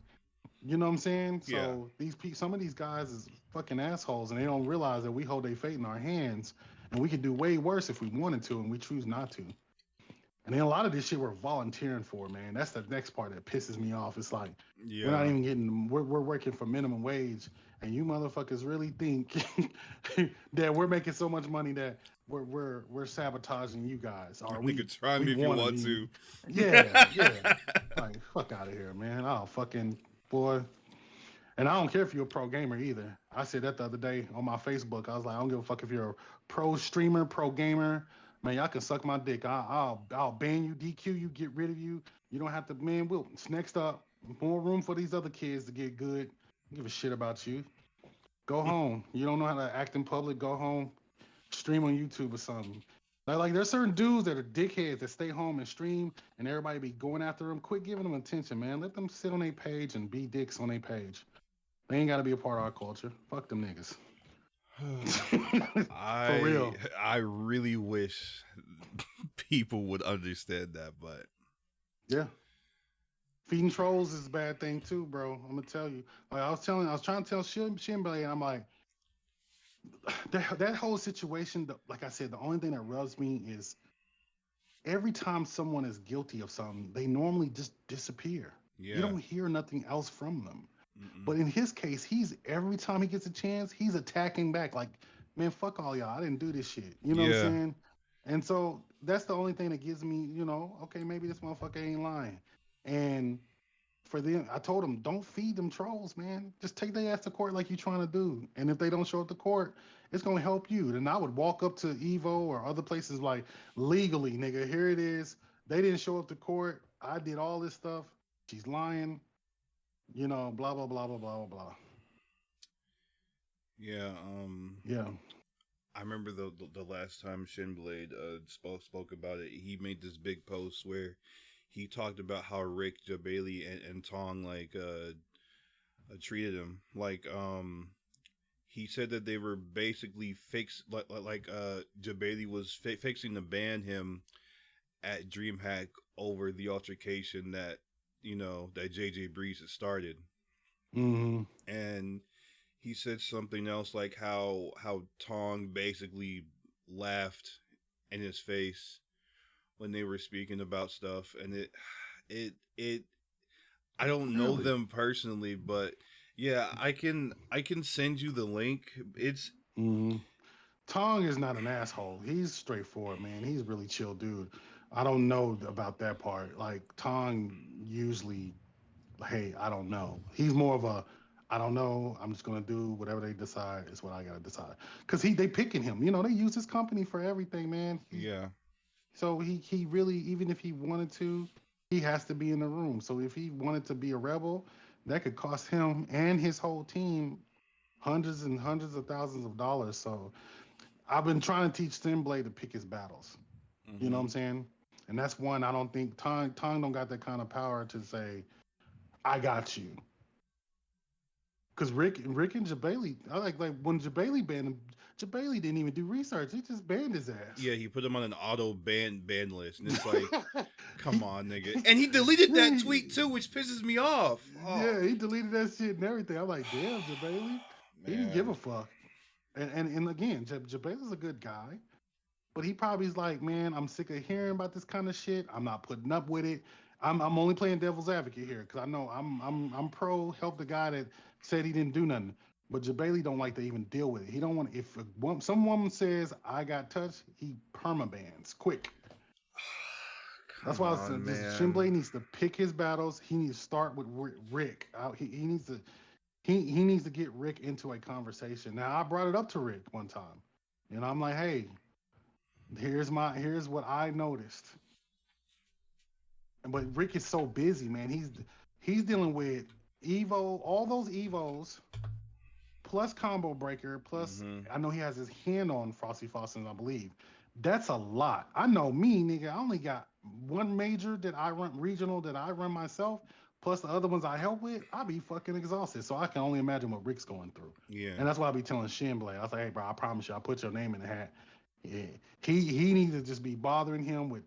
You know what I'm saying? Yeah. So some of these guys is fucking assholes, and they don't realize that we hold their fate in our hands, and we could do way worse if we wanted to, and we choose not to. And then a lot of this shit we're volunteering for, man. That's the next part that pisses me off. It's like we're not Yeah. even getting, we're working for minimum wage, and you motherfuckers really think that we're making so much money that we're sabotaging you guys, or Nigga, try we me if you want to want be, to. yeah. Like fuck out of here, man. Oh fucking boy. And I don't care if you're a pro gamer either. I said that the other day on my Facebook. I was like, I don't give a fuck if you're a pro streamer, pro gamer. Man, y'all can suck my dick. I'll ban you, DQ you, get rid of you. You don't have to, man. Next up, more room for these other kids to get good. Don't give a shit about you. Go home. You don't know how to act in public. Go home. Stream on YouTube or something. Like there's certain dudes that are dickheads that stay home and stream, and everybody be going after them. Quit giving them attention, man. Let them sit on their page and be dicks on their page. They ain't got to be a part of our culture. Fuck them niggas. For I real. I really wish people would understand that, but Yeah. Feeding trolls is a bad thing too, bro. I'm gonna tell you. Like I was trying to tell Shinblade, and I'm like, that whole situation. Like I said, the only thing that rubs me is every time someone is guilty of something, they normally just disappear. You yeah. don't hear nothing else from them. Mm-mm. But in his case, he's every time he gets a chance, he's attacking back. Like, man, fuck all y'all. I didn't do this shit. You know what I'm Yeah. saying? And so that's the only thing that gives me, okay, maybe this motherfucker ain't lying. And for them, I told him, don't feed them trolls, man. Just take their ass to court like you're trying to do. And if they don't show up to court, it's gonna help you. Then I would walk up to Evo or other places like legally, nigga. Here it is. They didn't show up to court. I did all this stuff. She's lying. Blah blah blah blah blah blah blah. Yeah. Yeah. I remember the last time Shinblade spoke about it. He made this big post where he talked about how Rick, Jabali, and Tong treated him. Like he said that they were basically Jabali was fixing to ban him at DreamHack over the altercation that that JJ Breeze had started. Mm-hmm. And he said something else like how Tong basically laughed in his face when they were speaking about stuff, and it I don't know Really? them personally, but yeah, I can send you the link. It's Mm-hmm. Tong is not an asshole. He's straightforward, man. He's a really chill dude. I don't know about that part. Like Tong usually, hey, I don't know. He's more of a, I don't know. I'm just gonna do whatever they decide is what I gotta decide. Cause they picking him. They use his company for everything, man. yeah. So he really, even if he wanted to, he has to be in the room. So if he wanted to be a rebel, that could cost him and his whole team hundreds and hundreds of thousands of dollars. So I've been trying to teach Shinblade to pick his battles. You know what Mm-hmm. I'm saying? And that's one I don't think Tong don't got that kind of power to say, I got you. Because Rick and Jabali, I like when Jabali banned him, Jabali didn't even do research. He just banned his ass. Yeah, he put him on an auto ban list, and it's like, come he, on, nigga. And he deleted that he, tweet too, which pisses me off. Oh, yeah, he deleted that shit and everything. I'm like, damn, Jabali. He didn't give a man. fuck. And again, Jabali's a good guy. But he probably is like, man, I'm sick of hearing about this kind of shit. I'm not putting up with it. I'm only playing devil's advocate here because I know I'm pro help the guy that said he didn't do nothing. But Jabali don't like to even deal with it. He don't want if some woman says I got touched, he permabans quick. That's Come why on, this man. Shinblade needs to pick his battles. He needs to start with Rick. He needs to he needs to get Rick into a conversation. Now I brought it up to Rick one time. I'm like, hey, Here's what I noticed. But Rick is so busy, man. He's dealing with Evo, all those Evos, plus Combo Breaker, plus Mm-hmm. I know he has his hand on Frosty Fawcett, I believe. That's a lot. I know me, nigga. I only got one major that I run regional that I run myself, plus the other ones I help with. I be fucking exhausted. So I can only imagine what Rick's going through. Yeah. And that's why I be telling Shinblade. I was like, hey bro, I promise you, I'll put your name in the hat. Yeah. He needs to just be bothering him with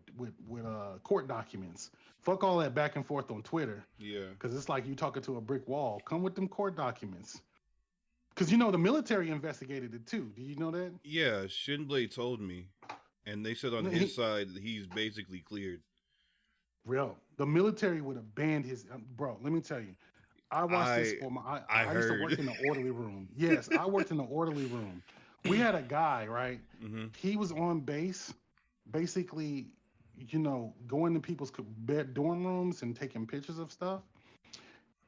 court documents. Fuck all that back and forth on Twitter. Yeah. Cause it's like you talking to a brick wall. Come with them court documents. Because you know the military investigated it too. Do you know that? Yeah, Shinblade told me, and they said on his side that he's basically cleared. Real. The military would have banned his bro. Let me tell you, I watched this for my. I used to work in the orderly room. Yes, I worked in the orderly room. We had a guy, right? Mm-hmm. He was on base, basically, going to people's dorm rooms and taking pictures of stuff.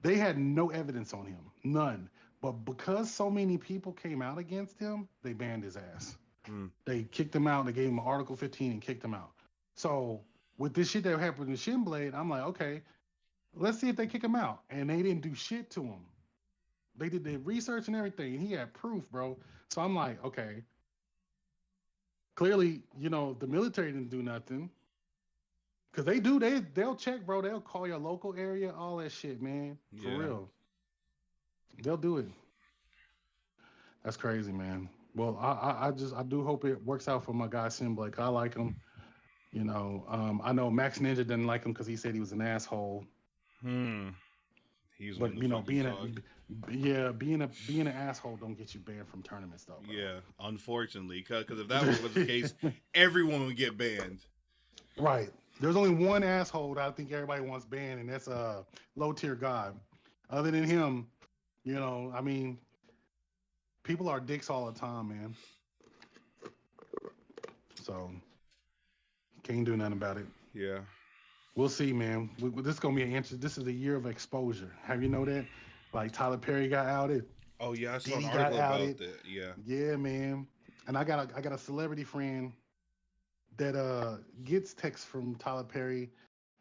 They had no evidence on him, none. But because so many people came out against him, they banned his ass. Mm. They kicked him out. They gave him Article 15 and kicked him out. So with this shit that happened to Shinblade, I'm like, okay, let's see if they kick him out. And they didn't do shit to him. They did the research and everything, and he had proof, bro. So I'm like, okay, clearly, the military didn't do nothing. Cause they'll check, bro. They'll call your local area, all that shit, man. For real. They'll do it. That's crazy, man. Well, I do hope it works out for my guy Shinblade. I like him. I know Max Ninja didn't like him because he said he was an asshole. He's but being an asshole don't get you banned from tournaments, though. Bro. Yeah, unfortunately, because if that was the case, everyone would get banned. Right. There's only one asshole that I think everybody wants banned, and that's a low tier god. Other than him, people are dicks all the time, man. So can't do nothing about it. Yeah. We'll see, man. This is gonna be an answer. This is a year of exposure. Have you know that? Like Tyler Perry got outed. Oh yeah, I saw an article about that. Yeah. Yeah, man. And I got a celebrity friend that gets texts from Tyler Perry.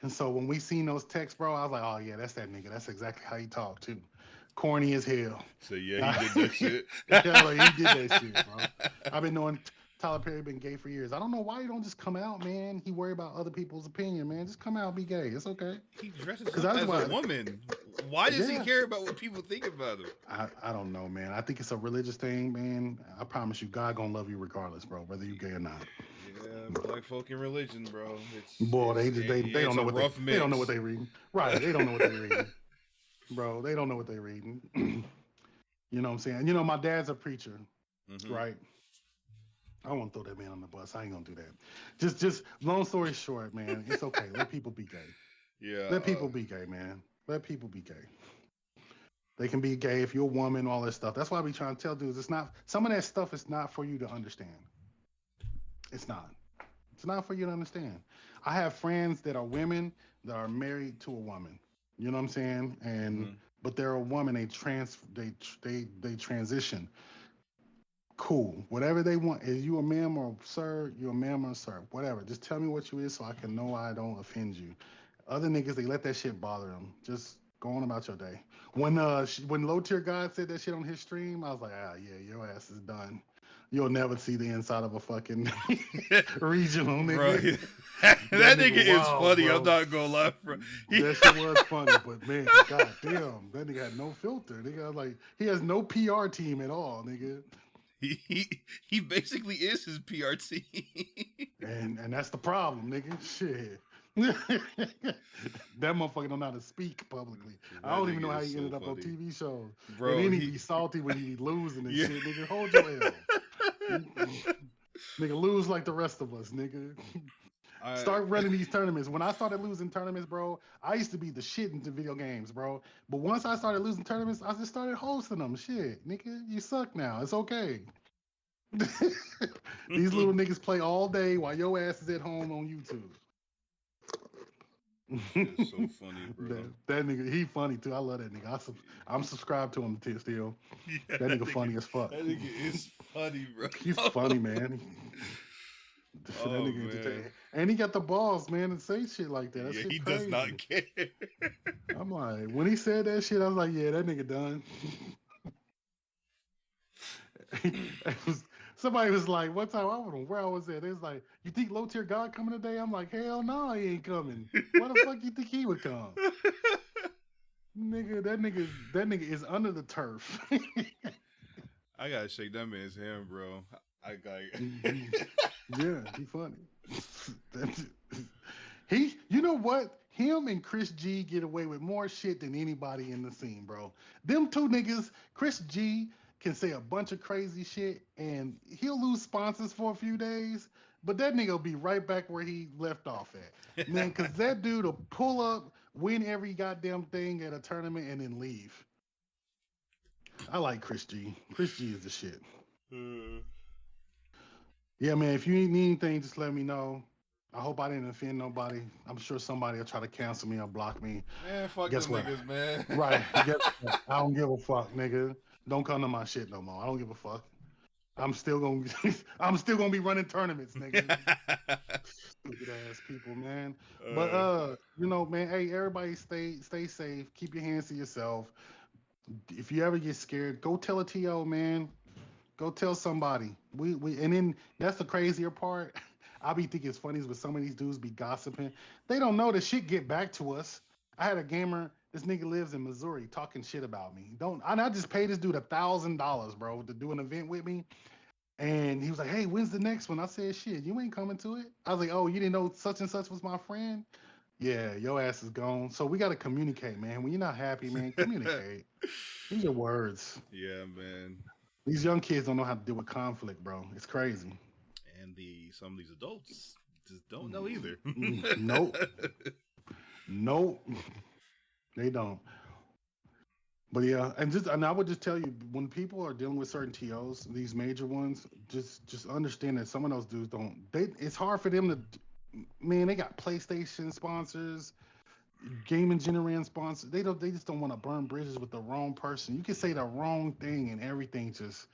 And so when we seen those texts, bro, I was like, oh yeah, that's that nigga. That's exactly how he talked too. Corny as hell. So yeah, he did that shit. Yeah, like, he did that shit, bro. I've been knowing Tyler Perry been gay for years. I don't know why you don't just come out, man. He worry about other people's opinion, man. Just come out, be gay. It's okay. He dresses up as a woman. Why does he care about what people think about him? I don't know, man. I think it's a religious thing, man. I promise you, God gonna love you regardless, bro, whether you gay or not. Yeah, black folk in religion, bro. They don't know what they don't know what they reading. Right, they don't know what they reading. Bro, they don't know what they reading. You know what I'm saying? My dad's a preacher, right? I won't throw that man on the bus. I ain't gonna do that. Just long story short, man, it's okay. Let people be gay. Yeah. Let people be gay, man. Let people be gay. They can be gay if you're a woman, all that stuff. That's why I be trying to tell dudes, it's not, some of that stuff is not for you to understand. It's not. It's not for you to understand. I have friends that are women that are married to a woman. You know what I'm saying? And but they're a woman. They transition. Cool. Whatever they want. Is you a ma'am or sir? You a ma'am or sir? Whatever. Just tell me what you is so I can know I don't offend you. Other niggas, they let that shit bother them. Just go on about your day. When Low Tier God said that shit on his stream, I was like, yeah, your ass is done. You'll never see the inside of a fucking regional nigga. That nigga is funny. Bro. I'm not gonna lie, bro. That shit was funny, but man, goddamn, that nigga had no filter. Nigga, like, he has no PR team at all, nigga. He basically is his PR team. And that's the problem, nigga. Shit. That motherfucker don't know how to speak publicly. I don't even know how he ended up on TV shows. Bro, and then he be salty when he be losing and shit. Nigga, hold your L. Nigga, lose like the rest of us, nigga. Start running these tournaments. When I started losing tournaments, bro, I used to be the shit into video games, bro. But once I started losing tournaments, I just started hosting them. Shit, nigga, you suck now. It's okay. These little niggas play all day while your ass is at home on YouTube. It's so funny, bro. That nigga, he funny too. I love that nigga. I'm subscribed to him still. Yeah, that nigga funny as fuck. That nigga is funny, bro. He's funny, man. That Oh nigga man. entertaining. And he got the balls, man, to say shit like that. That Yeah, shit he does not crazy. care. I'm like, when he said that shit, I was like, yeah, that nigga done. Somebody was like, one time, I don't know where I was at. They was like, you think low tier God coming today? I'm like, hell no, he ain't coming. Why the fuck you think he would come? That nigga is under the turf. I gotta shake that man's hand, bro. I got. Yeah, he funny. You know what? Him and Chris G get away with more shit than anybody in the scene, bro. Them two niggas, Chris G can say a bunch of crazy shit and he'll lose sponsors for a few days, but that nigga will be right back where he left off at. Man, cause that dude will pull up, win every goddamn thing at a tournament, and then leave. I like Chris G. Chris G is the shit. Yeah, man, if you need anything, just let me know. I hope I didn't offend nobody. I'm sure somebody will try to cancel me or block me. Man, fuck Guess them what? niggas, man. Right. Guess what? I don't give a fuck, nigga. Don't come to my shit no more. I don't give a fuck. I'm still gonna be running tournaments, nigga. Stupid ass people, man. But man, hey, everybody stay safe. Keep your hands to yourself. If you ever get scared, go tell a TO, man. Go tell somebody. And then that's the crazier part. I be thinking it's funny with some of these dudes be gossiping. They don't know the shit get back to us. I had a gamer. This nigga lives in Missouri talking shit about me. I just paid this dude $1,000, bro, to do an event with me. And he was like, "Hey, when's the next one?" I said, "Shit, you ain't coming to it." I was like, "Oh, you didn't know such and such was my friend?" Yeah, your ass is gone. So we got to communicate, man. When you're not happy, man, communicate. Use your words. Yeah, man. These young kids don't know how to deal with conflict, bro. It's crazy. And some of these adults just don't know either. Nope. Nope. They don't. But yeah, and I would just tell you, when people are dealing with certain TOs, these major ones, just understand that some of those dudes don't. It's hard for them to. Man, they got PlayStation sponsors, gaming Generan sponsors. They just don't want to burn bridges with the wrong person. You can say the wrong thing and everything just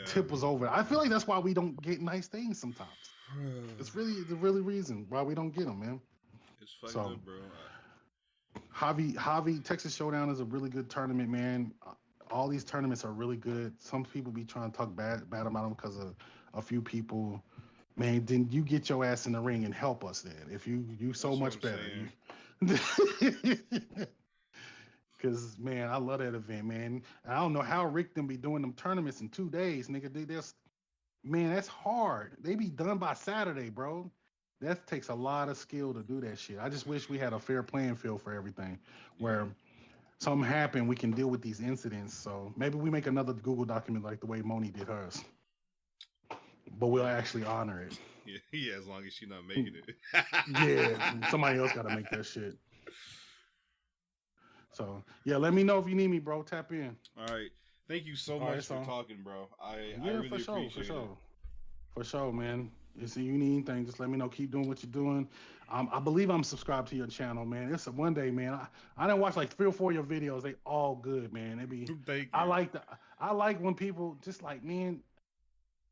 tipples over. I feel like that's why we don't get nice things sometimes. It's really the really reason why we don't get them, man. It's fucked up, bro. Javi Texas Showdown is a really good tournament, man. All these tournaments are really good. Some people be trying to talk bad about them because of a few people. Man, then you get your ass in the ring and help us then. If you so much better. Because, man, I love that event, man. I don't know how Rick them be doing them tournaments in 2 days, nigga. Man, that's hard. They be done by Saturday, bro. That takes a lot of skill to do that shit. I just wish we had a fair playing field for everything, where something happened, we can deal with these incidents. So maybe we make another Google document like the way Monie did hers, but we'll actually honor it. Yeah, as long as she's not making it. Yeah, somebody else got to make that shit. So yeah, let me know if you need me, bro. Tap in. All right. Thank you so much for talking, bro. I really appreciate it. For sure, man. If you need anything, just let me know. Keep doing what you're doing. I believe I'm subscribed to your channel, man. It's one day, man. I done watch like 3 or 4 of your videos. They all good, man. Thank you. I like when people just like, man.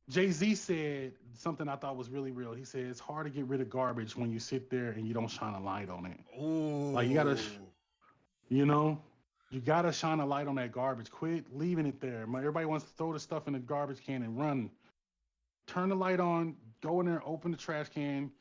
Jay-Z said something I thought was really real. He said it's hard to get rid of garbage when you sit there and you don't shine a light on it. Ooh. Like you gotta shine a light on that garbage. Quit leaving it there. Everybody wants to throw the stuff in the garbage can and run. Turn the light on, go in there, open the trash can,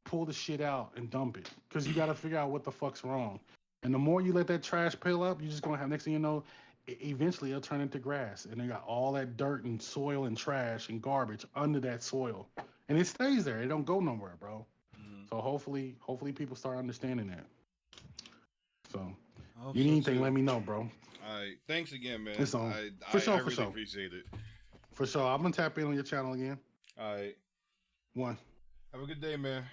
pull the shit out and dump it. Because you got to figure out what the fuck's wrong. And the more you let that trash pile up, you're just going to have, next thing you know, eventually it'll turn into grass. And they got all that dirt and soil and trash and garbage under that soil. And it stays there. It don't go nowhere, bro. Mm-hmm. So hopefully people start understanding that. So, you need anything, let me know, bro. All right. Thanks again, man. It's on. I really appreciate it. For sure. I'm going to tap in on your channel again. All right. One. Have a good day, man.